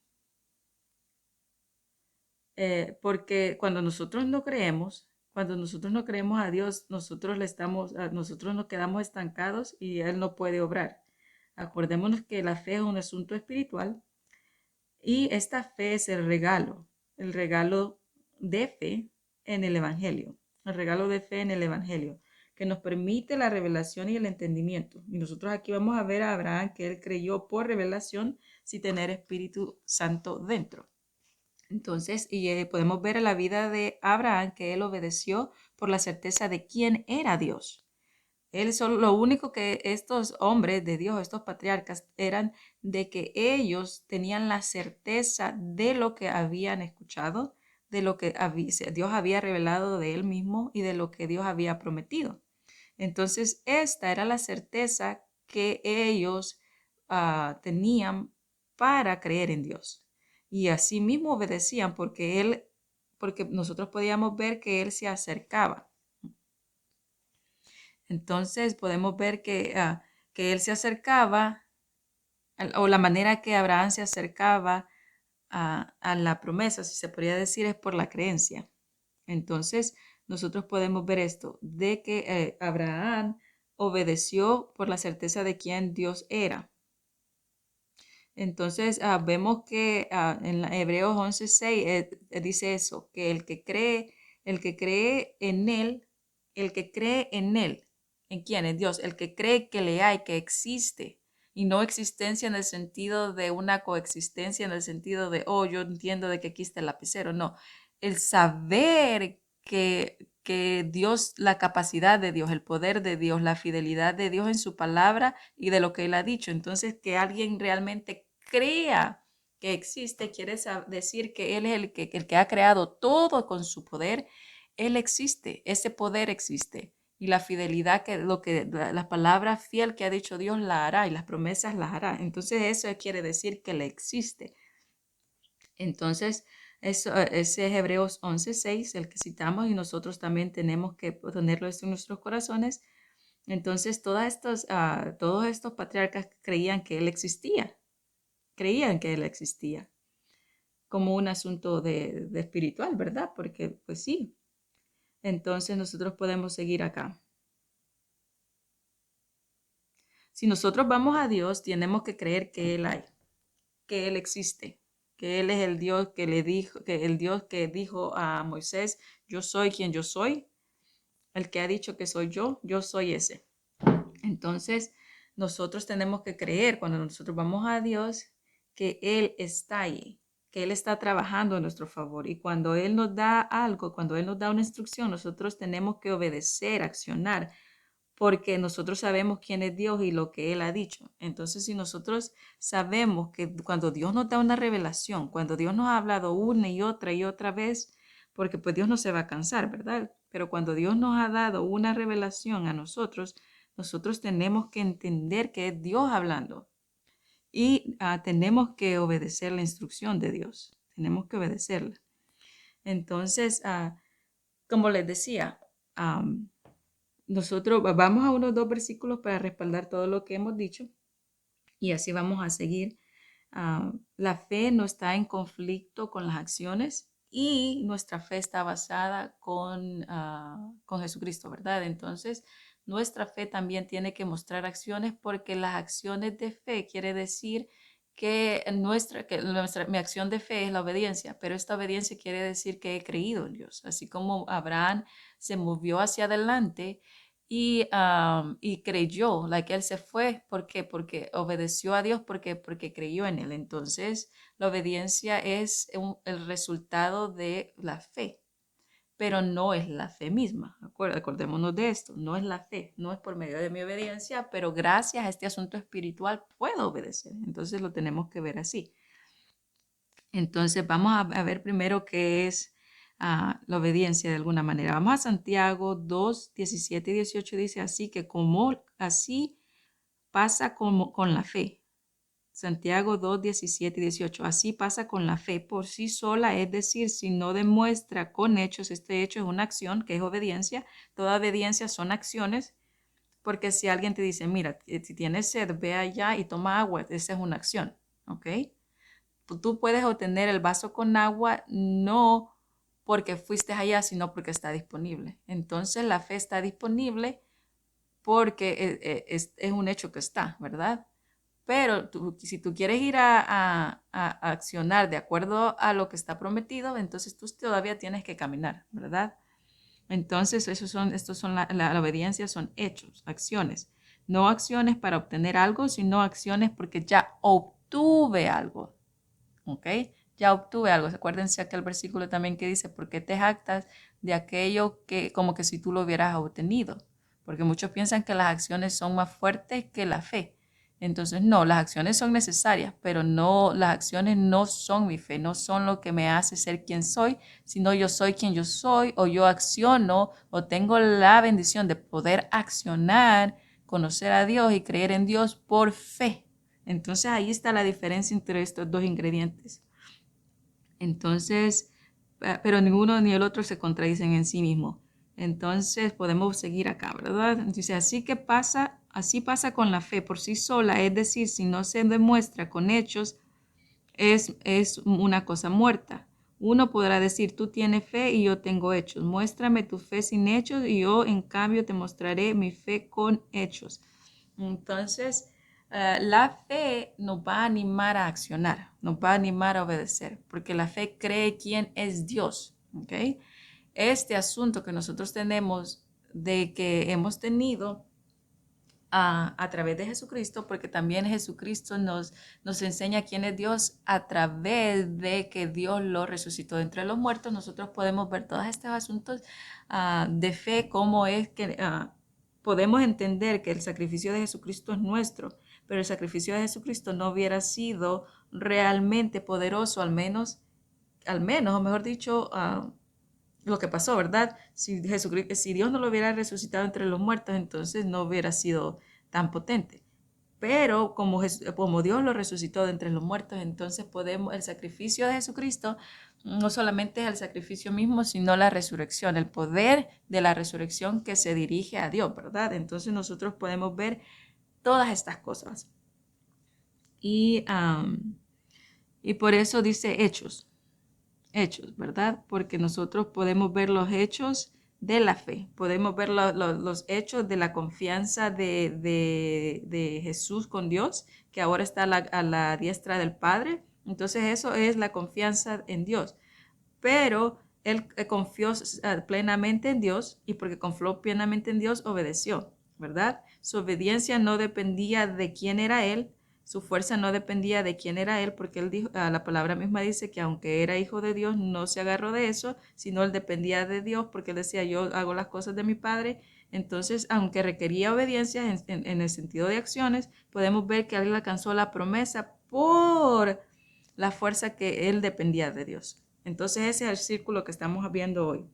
S1: Porque cuando nosotros no creemos, cuando nosotros no creemos a Dios, nosotros nos quedamos estancados y Él no puede obrar. Acordémonos que la fe es un asunto espiritual y esta fe es el regalo de fe en el Evangelio, el regalo de fe en el Evangelio, que nos permite la revelación y el entendimiento. Y nosotros aquí vamos a ver a Abraham que él creyó por revelación sin tener Espíritu Santo dentro. Entonces, podemos ver en la vida de Abraham que él obedeció por la certeza de quién era Dios. Lo único que estos hombres de Dios, estos patriarcas, eran de que ellos tenían la certeza de lo que habían escuchado, de lo que Dios había revelado de él mismo y de lo que Dios había prometido. Entonces, esta era la certeza que ellos tenían para creer en Dios. Y así mismo obedecían porque nosotros podíamos ver que él se acercaba. Entonces podemos ver que él se acercaba, o la manera que Abraham se acercaba a la promesa, si se podría decir, es por la creencia. Entonces nosotros podemos ver esto, de que Abraham obedeció por la certeza de quién Dios era. Entonces vemos que en Hebreos 11:6 dice eso, que el que cree en él, ¿en quién? En Dios, el que cree que le hay, que existe, y no existencia en el sentido de una coexistencia, en el sentido de, oh, yo entiendo de que aquí está el lapicero, no, el saber que Dios, la capacidad de Dios, el poder de Dios, la fidelidad de Dios en su palabra y de lo que Él ha dicho. Entonces, que alguien realmente crea que existe, quiere decir que Él es el que ha creado todo con su poder. Él existe, ese poder existe. Y la fidelidad, la palabra fiel que ha dicho Dios la hará y las promesas las hará. Entonces, eso quiere decir que le existe. Entonces, ese es Hebreos 11:6, el que citamos, y nosotros también tenemos que ponerlo esto en nuestros corazones. Entonces, todos estos patriarcas creían que él existía, como un asunto de espiritual, ¿verdad? Porque, pues sí. Entonces, nosotros podemos seguir acá. Si nosotros vamos a Dios, tenemos que creer que Él hay, que Él existe, que Él es el Dios que le dijo, que el Dios que dijo a Moisés, yo soy quien yo soy, el que ha dicho que soy yo soy ese. Entonces, nosotros tenemos que creer cuando nosotros vamos a Dios que Él está ahí, que Él está trabajando a nuestro favor. Y cuando Él nos da algo, cuando Él nos da una instrucción, nosotros tenemos que obedecer, accionar, porque nosotros sabemos quién es Dios y lo que Él ha dicho. Entonces, si nosotros sabemos que cuando Dios nos da una revelación, cuando Dios nos ha hablado una y otra vez, porque pues Dios no se va a cansar, ¿verdad? Pero cuando Dios nos ha dado una revelación a nosotros tenemos que entender que es Dios hablando y tenemos que obedecer la instrucción de Dios. Tenemos que obedecerla. Entonces, como les decía, nosotros vamos a unos 2 versículos para respaldar todo lo que hemos dicho y así vamos a seguir. La fe no está en conflicto con las acciones y nuestra fe está basada con Jesucristo, ¿verdad? Entonces, nuestra fe también tiene que mostrar acciones porque las acciones de fe quiere decir que mi acción de fe es la obediencia, pero esta obediencia quiere decir que he creído en Dios, así como Abraham se movió hacia adelante y creyó, que él se fue, ¿por qué? Porque obedeció a Dios, porque creyó en él. Entonces, la obediencia es el resultado de la fe, pero no es la fe misma. Acordémonos de esto, no es la fe, no es por medio de mi obediencia, pero gracias a este asunto espiritual puedo obedecer. Entonces, lo tenemos que ver así. Entonces, vamos a ver primero qué es la obediencia de alguna manera. Vamos a Santiago 2, 17 y 18, dice así que como así pasa como con la fe. Santiago 2, 17 y 18. Así pasa con la fe por sí sola, es decir, si no demuestra con hechos, este hecho es una acción que es obediencia, toda obediencia son acciones, porque si alguien te dice, mira, si tienes sed, ve allá y toma agua, esa es una acción, ¿ok? Tú puedes obtener el vaso con agua no porque fuiste allá, sino porque está disponible. Entonces la fe está disponible porque es un hecho que está, ¿verdad? Pero si tú quieres ir a accionar de acuerdo a lo que está prometido, entonces tú todavía tienes que caminar, ¿verdad? Entonces, la obediencia son hechos, acciones. No acciones para obtener algo, sino acciones porque ya obtuve algo. ¿Ok? Ya obtuve algo. Acuérdense aquel versículo también que dice, ¿por qué te jactas de aquello que como que si tú lo hubieras obtenido? Porque muchos piensan que las acciones son más fuertes que la fe. Entonces, no, las acciones son necesarias, pero no, las acciones no son mi fe, no son lo que me hace ser quien soy, sino yo soy quien yo soy, o yo acciono, o tengo la bendición de poder accionar, conocer a Dios y creer en Dios por fe. Entonces ahí está la diferencia entre estos dos ingredientes. Entonces, pero ninguno ni el otro se contradicen en sí mismo. Entonces podemos seguir acá, ¿verdad? Entonces así pasa con la fe por sí sola, es decir, si no se demuestra con hechos, es una cosa muerta. Uno podrá decir, tú tienes fe y yo tengo hechos. Muéstrame tu fe sin hechos y yo en cambio te mostraré mi fe con hechos. Entonces, la fe nos va a animar a accionar, nos va a animar a obedecer, porque la fe cree quién es Dios. ¿Ok? Este asunto que nosotros tenemos de que hemos tenido a través de Jesucristo, porque también Jesucristo nos enseña quién es Dios a través de que Dios lo resucitó de entre los muertos. Nosotros podemos ver todos estos asuntos de fe, cómo es que podemos entender que el sacrificio de Jesucristo es nuestro, pero el sacrificio de Jesucristo no hubiera sido realmente poderoso, al menos, o mejor dicho, lo que pasó, ¿verdad? Si Dios no lo hubiera resucitado entre los muertos, entonces no hubiera sido tan potente. Pero como Dios lo resucitó de entre los muertos, entonces el sacrificio de Jesucristo no solamente es el sacrificio mismo, sino la resurrección, el poder de la resurrección que se dirige a Dios, ¿verdad? Entonces nosotros podemos ver todas estas cosas. Y por eso dice hechos, ¿verdad? Porque nosotros podemos ver los hechos de la fe, podemos ver los hechos de la confianza de Jesús con Dios, que ahora está a la diestra del Padre. Entonces eso es la confianza en Dios. Pero él confió plenamente en Dios y porque confió plenamente en Dios, obedeció, ¿verdad? Su obediencia no dependía de quién era él, su fuerza no dependía de quién era él, porque él dijo, la palabra misma dice que aunque era hijo de Dios, no se agarró de eso, sino él dependía de Dios, porque él decía, yo hago las cosas de mi Padre. Entonces, aunque requería obediencia en el sentido de acciones, podemos ver que él alcanzó la promesa por la fuerza que él dependía de Dios. Entonces ese es el círculo que estamos viendo hoy.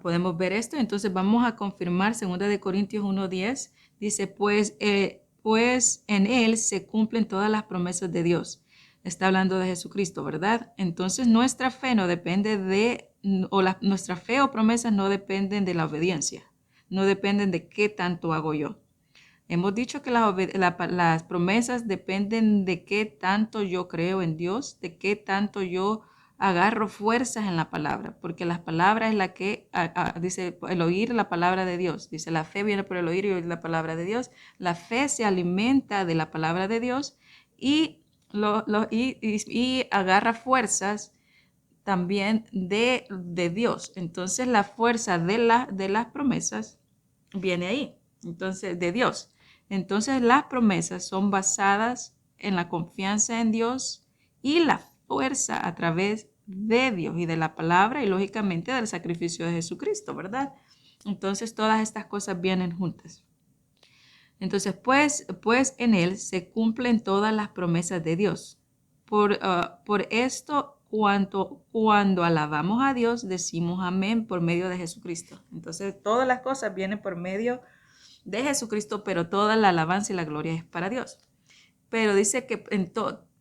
S1: Podemos ver esto, entonces vamos a confirmar 2 de Corintios 1:10, dice, pues en él se cumplen todas las promesas de Dios. Está hablando de Jesucristo, ¿verdad? Entonces nuestra fe no depende nuestra fe o promesas no dependen de la obediencia, no dependen de qué tanto hago yo. Hemos dicho que las promesas dependen de qué tanto yo creo en Dios, de qué tanto yo agarro fuerzas en la palabra, porque la palabra es la que dice el oír la palabra de Dios. Dice la fe viene por el oír y oír la palabra de Dios. La fe se alimenta de la palabra de Dios y agarra fuerzas también de Dios. Entonces la fuerza de las promesas viene ahí, entonces de Dios. Entonces las promesas son basadas en la confianza en Dios y la fuerza a través de Dios y de la palabra y lógicamente del sacrificio de Jesucristo, ¿verdad? Entonces todas estas cosas vienen juntas. Entonces, pues en él se cumplen todas las promesas de Dios. Por esto cuando alabamos a Dios, decimos amén por medio de Jesucristo. Entonces, todas las cosas vienen por medio de Jesucristo, pero toda la alabanza y la gloria es para Dios. Pero dice que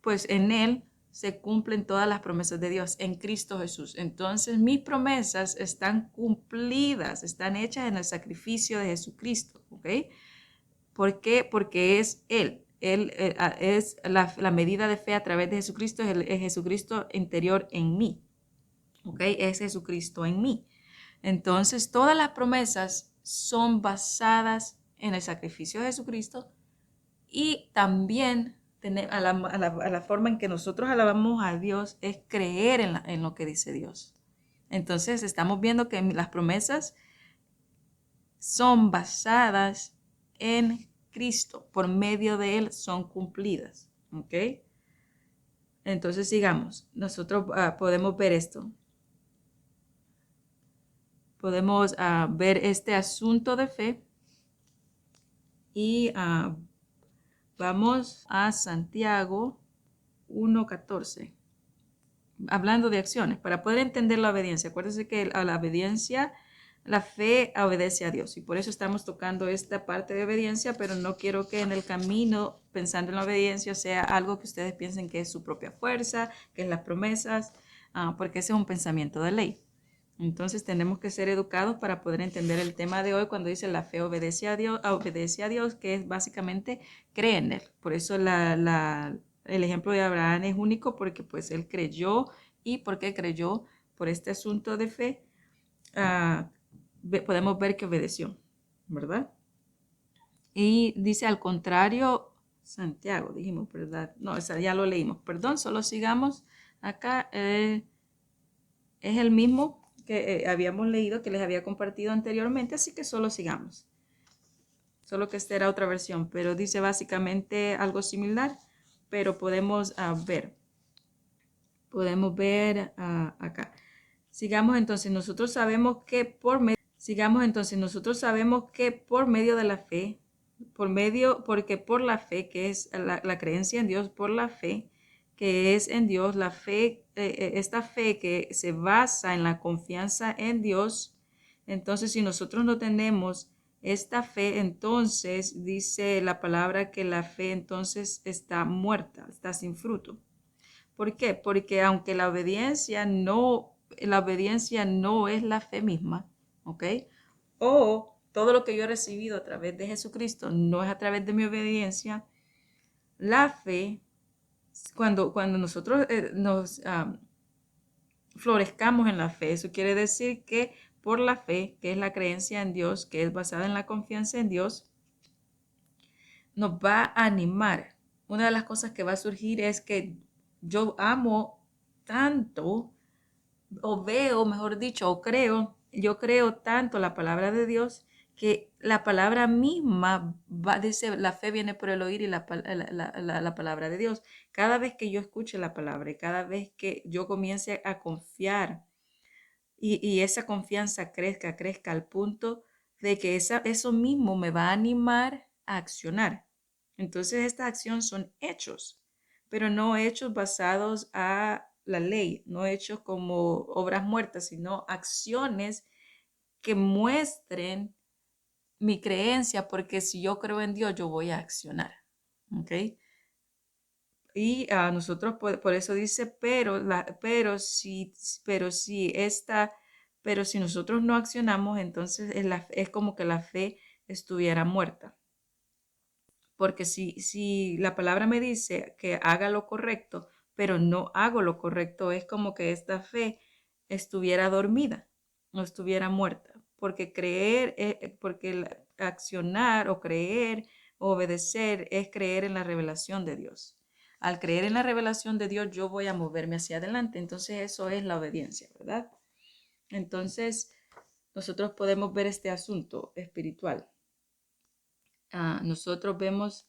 S1: pues en Él se cumplen todas las promesas de Dios, en Cristo Jesús. Entonces, mis promesas están cumplidas, están hechas en el sacrificio de Jesucristo, ¿ok? ¿Por qué? Porque es Él. Él es la medida de fe a través de Jesucristo, es Jesucristo interior en mí. ¿Ok? Es Jesucristo en mí. Entonces, todas las promesas son basadas en el sacrificio de Jesucristo y también a la forma en que nosotros alabamos a Dios es creer en lo que dice Dios. Entonces, estamos viendo que las promesas son basadas en Cristo. Por medio de Él son cumplidas. ¿Ok? Entonces sigamos. Nosotros podemos ver esto. Podemos ver este asunto de fe. Y vamos a Santiago 1:14. Hablando de acciones, para poder entender la obediencia. Acuérdense que a la obediencia, la fe obedece a Dios. Y por eso estamos tocando esta parte de obediencia, pero no quiero que en el camino, pensando en la obediencia, sea algo que ustedes piensen que es su propia fuerza, que es las promesas, porque ese es un pensamiento de ley. Entonces tenemos que ser educados para poder entender el tema de hoy cuando dice la fe obedece a Dios, que es básicamente cree en Él. Por eso el ejemplo de Abraham es único porque pues él creyó y porque creyó por este asunto de fe, podemos ver que obedeció, ¿verdad? Y dice al contrario, Santiago, dijimos, ¿verdad? No, esa ya lo leímos, perdón, solo sigamos acá. Es el mismo que habíamos leído, que les había compartido anteriormente, así que solo sigamos. Solo que esta era otra versión, pero dice básicamente algo similar, pero podemos ver. Podemos ver acá. Sigamos entonces, nosotros sabemos que por medio de la fe, porque por la fe, que es la creencia en Dios, por la fe, que es en Dios, la fe, esta fe que se basa en la confianza en Dios. Entonces, si nosotros no tenemos esta fe, entonces dice la palabra que la fe entonces está muerta, está sin fruto. ¿Por qué? Porque aunque la obediencia no es la fe misma, ¿ok? O todo lo que yo he recibido a través de Jesucristo no es a través de mi obediencia. La fe, cuando nosotros nos florezcamos en la fe, eso quiere decir que por la fe, que es la creencia en Dios, que es basada en la confianza en Dios, nos va a animar. Una de las cosas que va a surgir es que yo amo tanto, o veo, mejor dicho, yo creo tanto la palabra de Dios que la palabra misma dice, la fe viene por el oír y la palabra de Dios. Cada vez que yo escuche la palabra y cada vez que yo comience a confiar y esa confianza crezca al punto de que eso mismo me va a animar a accionar. Entonces, estas acciones son hechos, pero no hechos basados a la ley, no hechos como obras muertas, sino acciones que muestren mi creencia, porque si yo creo en Dios, yo voy a accionar. ¿Ok? Y nosotros, por eso dice, pero si nosotros no accionamos, entonces es como que la fe estuviera muerta. Porque si la palabra me dice que haga lo correcto, pero no hago lo correcto, es como que esta fe estuviera dormida, no estuviera muerta. Porque accionar o creer o obedecer es creer en la revelación de Dios. Al creer en la revelación de Dios, yo voy a moverme hacia adelante. Entonces eso es la obediencia, ¿verdad? Entonces nosotros podemos ver este asunto espiritual. Nosotros podemos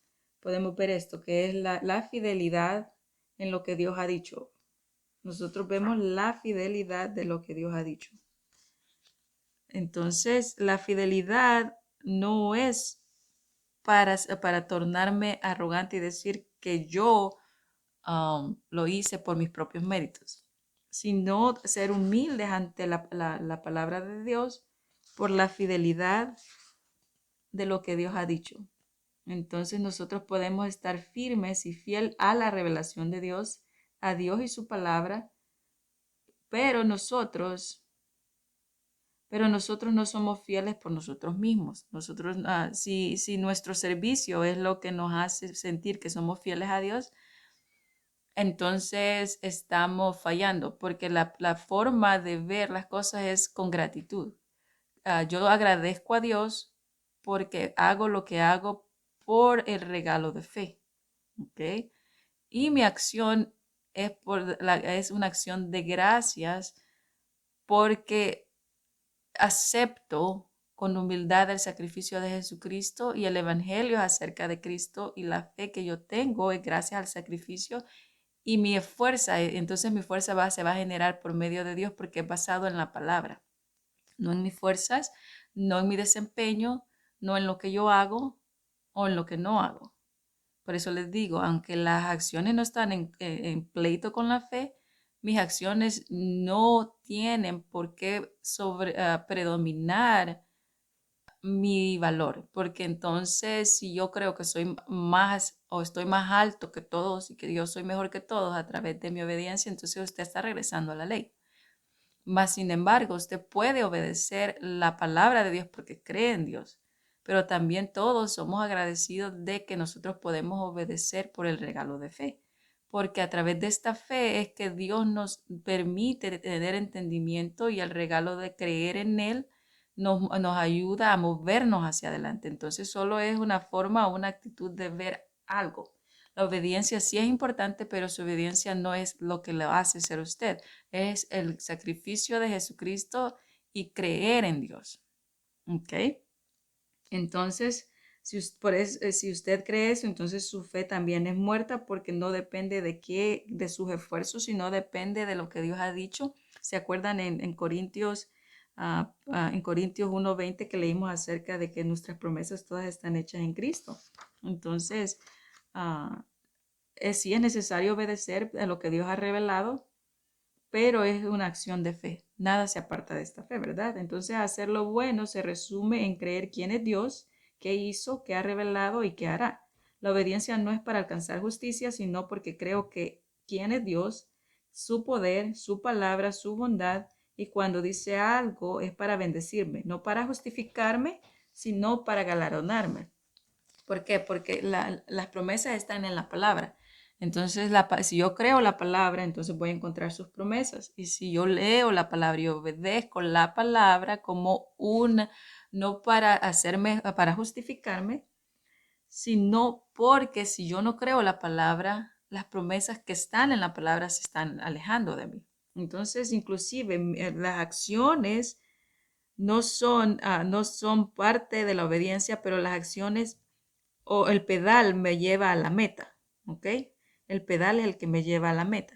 S1: ver esto, que es la fidelidad en lo que Dios ha dicho. Nosotros vemos la fidelidad de lo que Dios ha dicho. Entonces, la fidelidad no es para tornarme arrogante y decir que yo lo hice por mis propios méritos. sino ser humildes ante la palabra de Dios por la fidelidad de lo que Dios ha dicho. Entonces nosotros podemos estar firmes y fiel a la revelación de Dios, a Dios y su palabra, pero nosotros, pero nosotros no somos fieles por nosotros mismos. Nosotros, si nuestro servicio es lo que nos hace sentir que somos fieles a Dios, entonces estamos fallando, porque la forma de ver las cosas es con gratitud. Yo agradezco a Dios porque hago lo que hago por el regalo de fe, ¿ok? Y mi acción es una acción de gracias porque acepto con humildad el sacrificio de Jesucristo y el evangelio acerca de Cristo, y la fe que yo tengo es gracias al sacrificio, y mi fuerza, entonces mi fuerza se va a generar por medio de Dios porque es basado en la palabra, no en mis fuerzas, no en mi desempeño, no en lo que yo hago o en lo que no hago. Por eso les digo, aunque las acciones no están en pleito con la fe, mis acciones no tienen por qué predominar mi valor, porque entonces si yo creo que soy más o estoy más alto que todos y que yo soy mejor que todos a través de mi obediencia, entonces usted está regresando a la ley. Mas, sin embargo, usted puede obedecer la palabra de Dios porque cree en Dios, pero también todos somos agradecidos de que nosotros podemos obedecer por el regalo de fe, porque a través de esta fe es que Dios nos permite tener entendimiento, y el regalo de creer en Él nos ayuda a movernos hacia adelante. Entonces, solo es una forma o una actitud de ver algo. La obediencia sí es importante, pero su obediencia no es lo que le hace ser usted. Es el sacrificio de Jesucristo y creer en Dios. ¿Ok? Entonces, si usted cree eso, entonces su fe también es muerta, porque no depende de sus esfuerzos, sino depende de lo que Dios ha dicho. ¿Se acuerdan en Corintios, en Corintios 1:20, que leímos acerca de que nuestras promesas todas están hechas en Cristo? Entonces, uh, sí es necesario obedecer a lo que Dios ha revelado, pero es una acción de fe. Nada se aparta de esta fe, ¿verdad? Entonces, hacer lo bueno se resume en creer quién es Dios, qué hizo, qué ha revelado y qué hará. La obediencia no es para alcanzar justicia, sino porque creo que quién es Dios, su poder, su palabra, su bondad, y cuando dice algo es para bendecirme, no para justificarme, sino para galardonarme. ¿Por qué? Porque las promesas están en la palabra. Entonces, si yo creo la palabra, entonces voy a encontrar sus promesas. Y si yo leo la palabra y obedezco la palabra como no para hacerme, para justificarme, sino porque si yo no creo la palabra, las promesas que están en la palabra se están alejando de mí. Entonces, inclusive las acciones no son parte de la obediencia, pero las acciones o el pedal me lleva a la meta, ¿ok? El pedal es el que me lleva a la meta.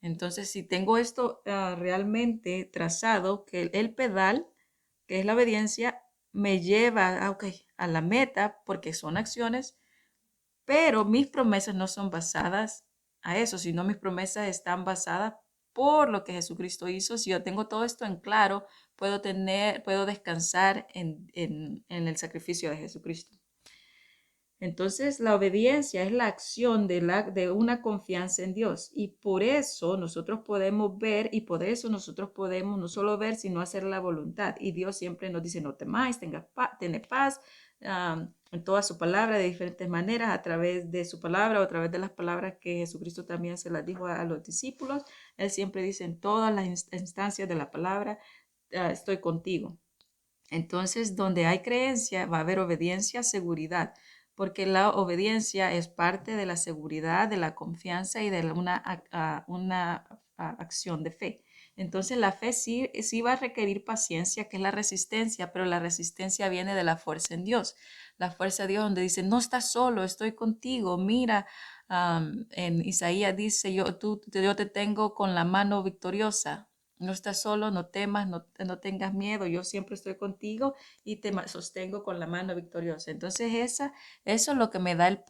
S1: Entonces, si tengo esto realmente trazado, que el pedal, que es la obediencia, me lleva a la meta, porque son acciones, pero mis promesas no son basadas a eso, sino mis promesas están basadas por lo que Jesucristo hizo. Si yo tengo todo esto en claro, puedo descansar en el sacrificio de Jesucristo. Entonces, la obediencia es la acción de una confianza en Dios, y por eso nosotros podemos ver, y por eso nosotros podemos no solo ver, sino hacer la voluntad. Y Dios siempre nos dice: no temáis, tened paz, en toda su palabra, de diferentes maneras, a través de su palabra o a través de las palabras que Jesucristo también se las dijo a los discípulos. Él siempre dice en todas las instancias de la palabra: estoy contigo. Entonces, donde hay creencia, va a haber obediencia, seguridad, porque la obediencia es parte de la seguridad, de la confianza y de una acción de fe. Entonces, la fe sí va a requerir paciencia, que es la resistencia, pero la resistencia viene de la fuerza en Dios. La fuerza de Dios, donde dice: no estás solo, estoy contigo. Mira, en Isaías dice: yo te tengo con la mano victoriosa. No estás solo, no temas, no tengas miedo, yo siempre estoy contigo y te sostengo con la mano victoriosa. Entonces eso es lo que me da el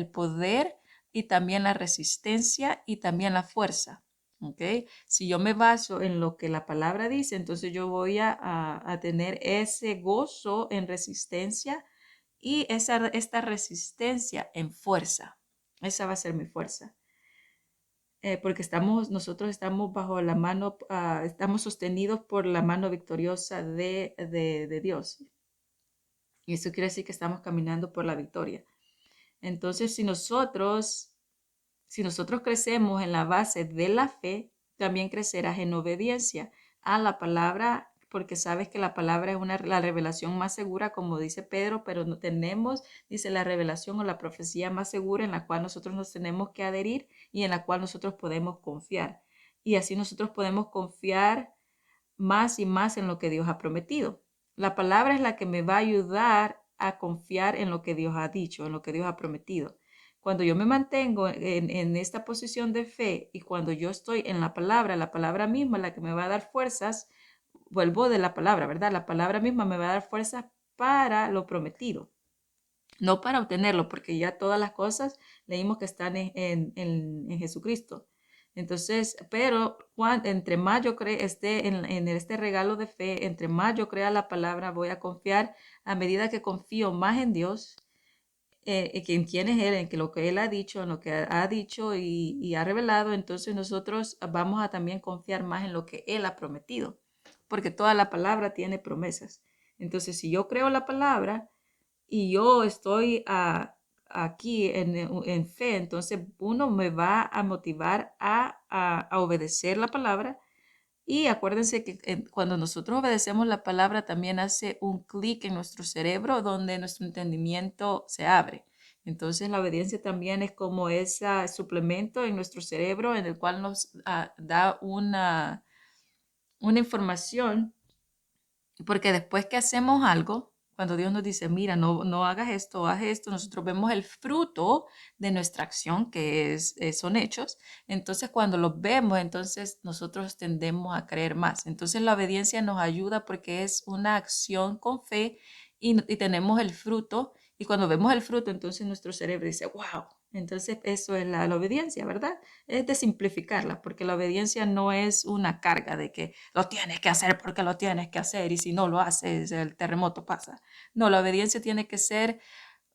S1: poder y también la resistencia y también la fuerza. ¿ok? Si yo me baso en lo que la palabra dice, entonces yo voy a tener ese gozo en resistencia y esta resistencia en fuerza. Esa va a ser mi fuerza. Porque nosotros estamos bajo la mano, estamos sostenidos por la mano victoriosa de Dios. Y eso quiere decir que estamos caminando por la victoria. Entonces, si nosotros crecemos en la base de la fe, también crecerás en obediencia a la palabra, porque sabes que la palabra es la revelación más segura, como dice Pedro, pero no tenemos, dice, la revelación o la profecía más segura en la cual nosotros nos tenemos que adherir y en la cual nosotros podemos confiar. Y así nosotros podemos confiar más y más en lo que Dios ha prometido. La palabra es la que me va a ayudar a confiar en lo que Dios ha dicho, en lo que Dios ha prometido. Cuando yo me mantengo en esta posición de fe y cuando yo estoy en la palabra misma, la que me va a dar fuerzas, vuelvo de la palabra, ¿verdad? La palabra misma me va a dar fuerzas para lo prometido, no para obtenerlo, porque ya todas las cosas leímos que están en Jesucristo. Entonces, pero entre más yo esté en este regalo de fe, entre más yo crea la palabra, voy a confiar a medida que confío más en Dios, en quién es Él, en que lo que Él ha dicho, en lo que ha dicho y ha revelado, entonces nosotros vamos a también confiar más en lo que Él ha prometido, porque toda la palabra tiene promesas. Entonces, si yo creo la palabra y yo estoy aquí en fe, entonces uno me va a motivar a obedecer la palabra. Y acuérdense que cuando nosotros obedecemos la palabra también hace un clic en nuestro cerebro donde nuestro entendimiento se abre. Entonces la obediencia también es como ese suplemento en nuestro cerebro en el cual nos da una información, porque después que hacemos algo, cuando Dios nos dice, mira, no hagas esto, haz esto, nosotros vemos el fruto de nuestra acción, que son hechos. Entonces, cuando los vemos, entonces nosotros tendemos a creer más. Entonces, la obediencia nos ayuda porque es una acción con fe y tenemos el fruto. Y cuando vemos el fruto, entonces nuestro cerebro dice, wow. Entonces, eso es la obediencia, ¿verdad? Es de simplificarla, porque la obediencia no es una carga de que lo tienes que hacer porque lo tienes que hacer y si no lo haces, el terremoto pasa. No, la obediencia tiene que ser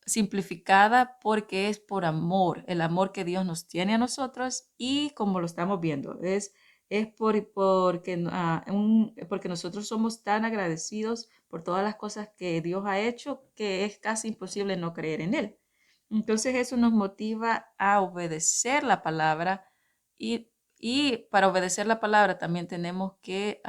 S1: simplificada porque es por amor, el amor que Dios nos tiene a nosotros y como lo estamos viendo, porque nosotros somos tan agradecidos por todas las cosas que Dios ha hecho que es casi imposible no creer en Él. Entonces eso nos motiva a obedecer la palabra y para obedecer la palabra también tenemos que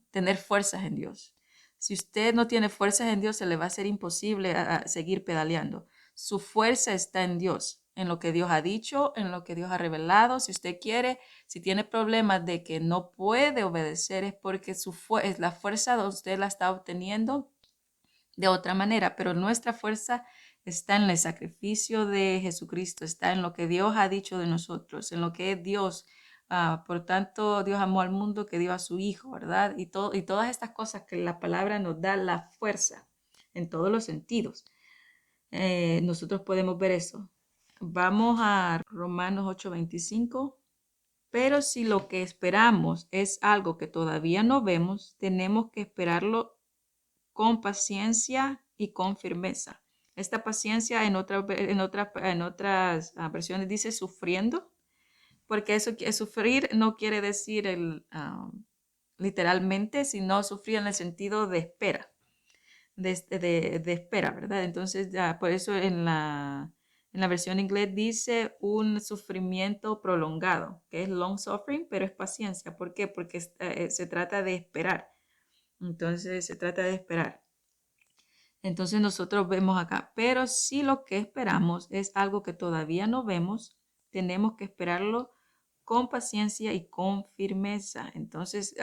S1: tener fuerzas en Dios. Si usted no tiene fuerzas en Dios, se le va a ser imposible a seguir pedaleando. Su fuerza está en Dios, en lo que Dios ha dicho, en lo que Dios ha revelado. Si usted quiere, si tiene problemas de que no puede obedecer, es porque es la fuerza de usted la está obteniendo de otra manera, pero nuestra fuerza está en el sacrificio de Jesucristo, está en lo que Dios ha dicho de nosotros, en lo que es Dios. Por tanto, Dios amó al mundo que dio a su Hijo, ¿verdad? Y todas estas cosas que la palabra nos da la fuerza en todos los sentidos. Nosotros podemos ver eso. Vamos a Romanos 8:25. Pero si lo que esperamos es algo que todavía no vemos, tenemos que esperarlo con paciencia y con firmeza. Esta paciencia en otras versiones dice sufriendo, porque eso sufrir no quiere decir literalmente, sino sufrir en el sentido de espera, de espera, ¿verdad? Entonces, por eso en la versión inglés dice un sufrimiento prolongado, que es long suffering, pero es paciencia. ¿Por qué? Porque se trata de esperar. Entonces, se trata de esperar. Entonces nosotros vemos acá, pero si lo que esperamos es algo que todavía no vemos, tenemos que esperarlo con paciencia y con firmeza. Entonces,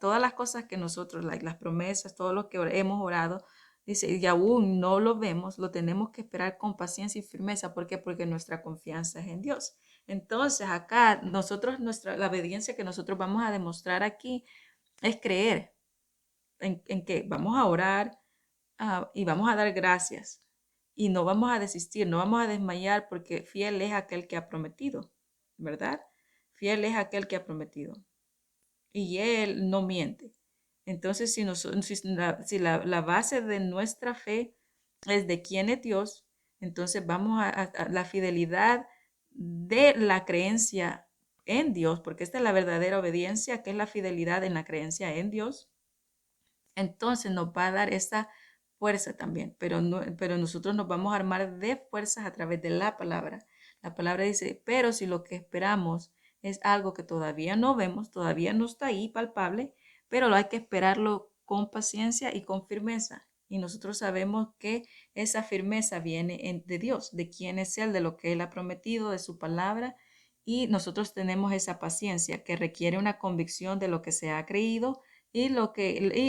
S1: todas las cosas que nosotros, las promesas, todo lo que hemos orado, dice, y aún no lo vemos, lo tenemos que esperar con paciencia y firmeza. ¿Por qué? Porque nuestra confianza es en Dios. Entonces, acá la obediencia que nosotros vamos a demostrar aquí es creer en que vamos a orar y vamos a dar gracias y no vamos a desistir, no vamos a desmayar porque fiel es aquel que ha prometido, ¿verdad? fiel es aquel que ha prometido y Él no miente. Entonces, si la base de nuestra fe es de quién es Dios, entonces vamos a la fidelidad de la creencia en Dios, porque esta es la verdadera obediencia, que es la fidelidad en la creencia en Dios. Entonces nos va a dar esa fuerza también, pero nosotros nos vamos a armar de fuerzas a través de la palabra. La palabra dice, pero si lo que esperamos es algo que todavía no vemos, todavía no está ahí palpable, pero lo hay que esperarlo con paciencia y con firmeza. Y nosotros sabemos que esa firmeza viene de Dios, de quién es Él, de lo que Él ha prometido, de su palabra. Y nosotros tenemos esa paciencia que requiere una convicción de lo que se ha creído y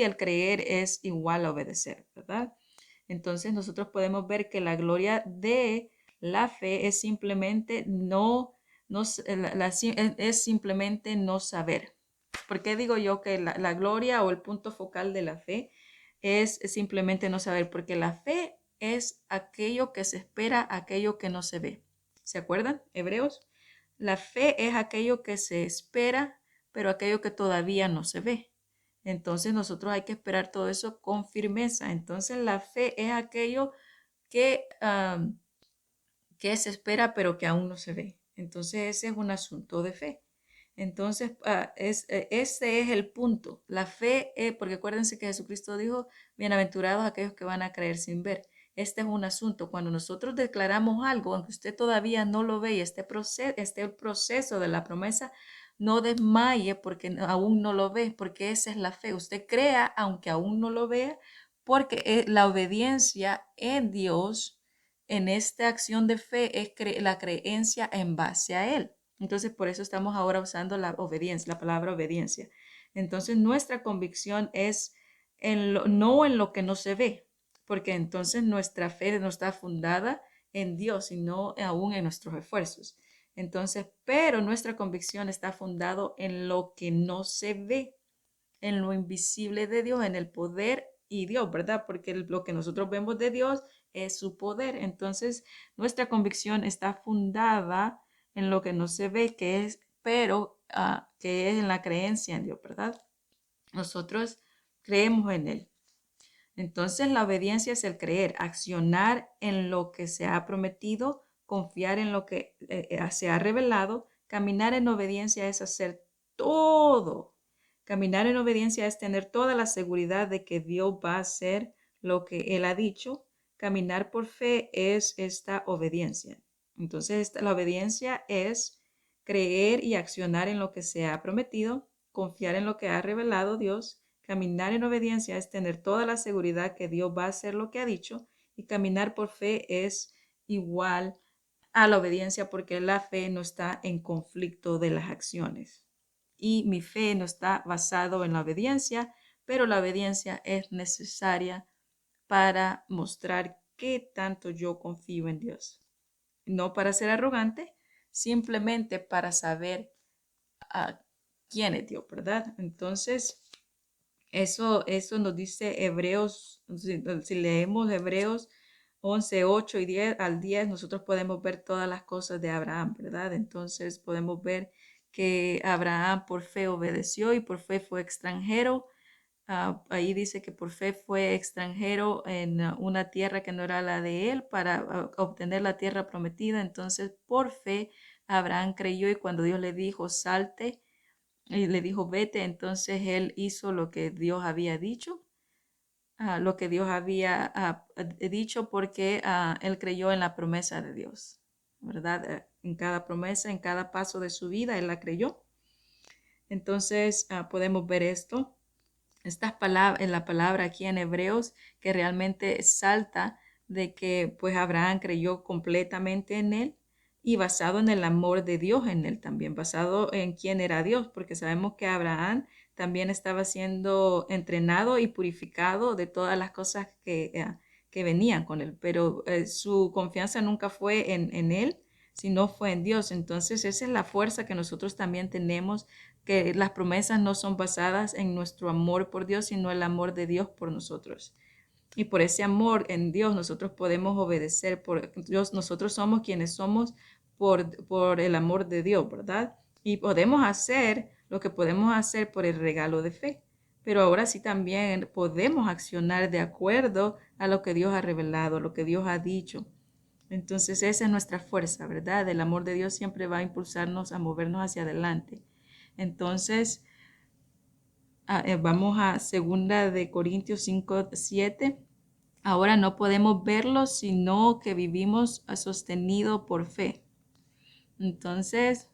S1: el creer es igual a obedecer, ¿verdad? Entonces nosotros podemos ver que la gloria de la fe es simplemente es simplemente no saber. ¿Por qué digo yo que la gloria o el punto focal de la fe es simplemente no saber? Porque la fe es aquello que se espera, aquello que no se ve. ¿Se acuerdan, Hebreos? La fe es aquello que se espera, pero aquello que todavía no se ve. Entonces nosotros hay que esperar todo eso con firmeza. Entonces la fe es aquello que, que se espera pero que aún no se ve. Entonces ese es un asunto de fe. Entonces ese es el punto. La fe es, porque acuérdense que Jesucristo dijo, bienaventurados aquellos que van a creer sin ver. Este es un asunto. Cuando nosotros declaramos algo, aunque usted todavía no lo ve y este el proceso de la promesa, no desmaye porque aún no lo ve, porque esa es la fe. Usted crea aunque aún no lo vea, porque la obediencia en Dios, en esta acción de fe, es la creencia en base a Él. Entonces, por eso estamos ahora usando la obediencia, la palabra obediencia. Entonces, nuestra convicción es no en lo que no se ve, porque entonces nuestra fe no está fundada en Dios, sino aún en nuestros esfuerzos. Entonces, pero nuestra convicción está fundado en lo que no se ve, en lo invisible de Dios, en el poder y Dios, ¿verdad? Porque lo que nosotros vemos de Dios es su poder. Entonces, nuestra convicción está fundada en lo que no se ve, pero que es en la creencia en Dios, ¿verdad? Nosotros creemos en Él. Entonces, la obediencia es el creer, accionar en lo que se ha prometido, confiar en lo que se ha revelado. Caminar en obediencia es hacer todo. Caminar en obediencia es tener toda la seguridad de que Dios va a hacer lo que Él ha dicho. Caminar por fe es esta obediencia. Entonces, la obediencia es creer y accionar en lo que se ha prometido, confiar en lo que ha revelado Dios. Caminar en obediencia es tener toda la seguridad que Dios va a hacer lo que ha dicho, y caminar por fe es igual a la obediencia porque la fe no está en conflicto de las acciones. Y mi fe no está basado en la obediencia, pero la obediencia es necesaria para mostrar qué tanto yo confío en Dios. No para ser arrogante, simplemente para saber a quién es Dios, ¿verdad? Entonces, eso nos dice Hebreos, si leemos Hebreos 11, 8 y 10 al 10, nosotros podemos ver todas las cosas de Abraham, ¿verdad? Entonces podemos ver que Abraham por fe obedeció y por fe fue extranjero. Ahí dice que por fe fue extranjero en una tierra que no era la de él para obtener la tierra prometida. Entonces por fe Abraham creyó, y cuando Dios le dijo, salte, y le dijo, vete, entonces él hizo lo que Dios había dicho, lo que Dios había dicho, porque él creyó en la promesa de Dios, ¿verdad? En cada promesa, en cada paso de su vida, él la creyó. Entonces podemos ver esto, estas palabras, en la palabra aquí en Hebreos, que realmente salta de que pues Abraham creyó completamente en él, y basado en el amor de Dios en él también, basado en quién era Dios, porque sabemos que Abraham también estaba siendo entrenado y purificado de todas las cosas que venían con él, pero su confianza nunca fue en él, sino fue en Dios. Entonces esa es la fuerza que nosotros también tenemos, que las promesas no son basadas en nuestro amor por Dios, sino el amor de Dios por nosotros. Y por ese amor en Dios nosotros podemos obedecer. Por Dios, nosotros somos quienes somos por el amor de Dios, ¿verdad? Y podemos hacer lo que podemos hacer por el regalo de fe. Pero ahora sí también podemos accionar de acuerdo a lo que Dios ha revelado, a lo que Dios ha dicho. Entonces esa es nuestra fuerza, ¿verdad? El amor de Dios siempre va a impulsarnos a movernos hacia adelante. Entonces, vamos a 2 Corintios 5:7. Ahora no podemos verlo, sino que vivimos sostenido por fe. Entonces,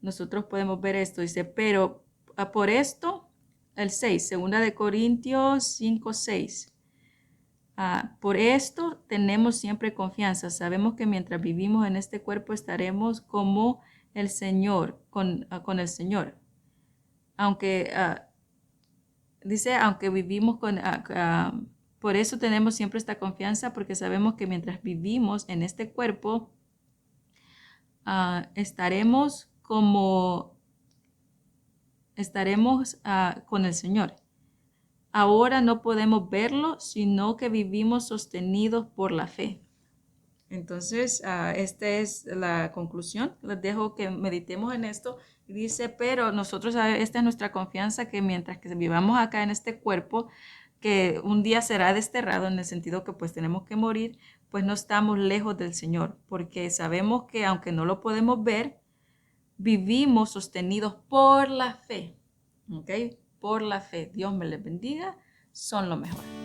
S1: nosotros podemos ver esto. Dice, pero por esto, el 6, 2 Corintios 5:6. Por esto tenemos siempre confianza. Sabemos que mientras vivimos en este cuerpo estaremos como el Señor, con el Señor. Aunque dice, aunque vivimos por eso tenemos siempre esta confianza, porque sabemos que mientras vivimos en este cuerpo, estaremos con el Señor. Ahora no podemos verlo, sino que vivimos sostenidos por la fe. Entonces, esta es la conclusión. Les dejo que meditemos en esto. Dice, pero nosotros, esta es nuestra confianza, que mientras que vivamos acá en este cuerpo, que un día será desterrado, en el sentido que pues tenemos que morir, pues no estamos lejos del Señor, porque sabemos que aunque no lo podemos ver, vivimos sostenidos por la fe. ¿Ok? Por la fe. Dios me les bendiga. Son lo mejor.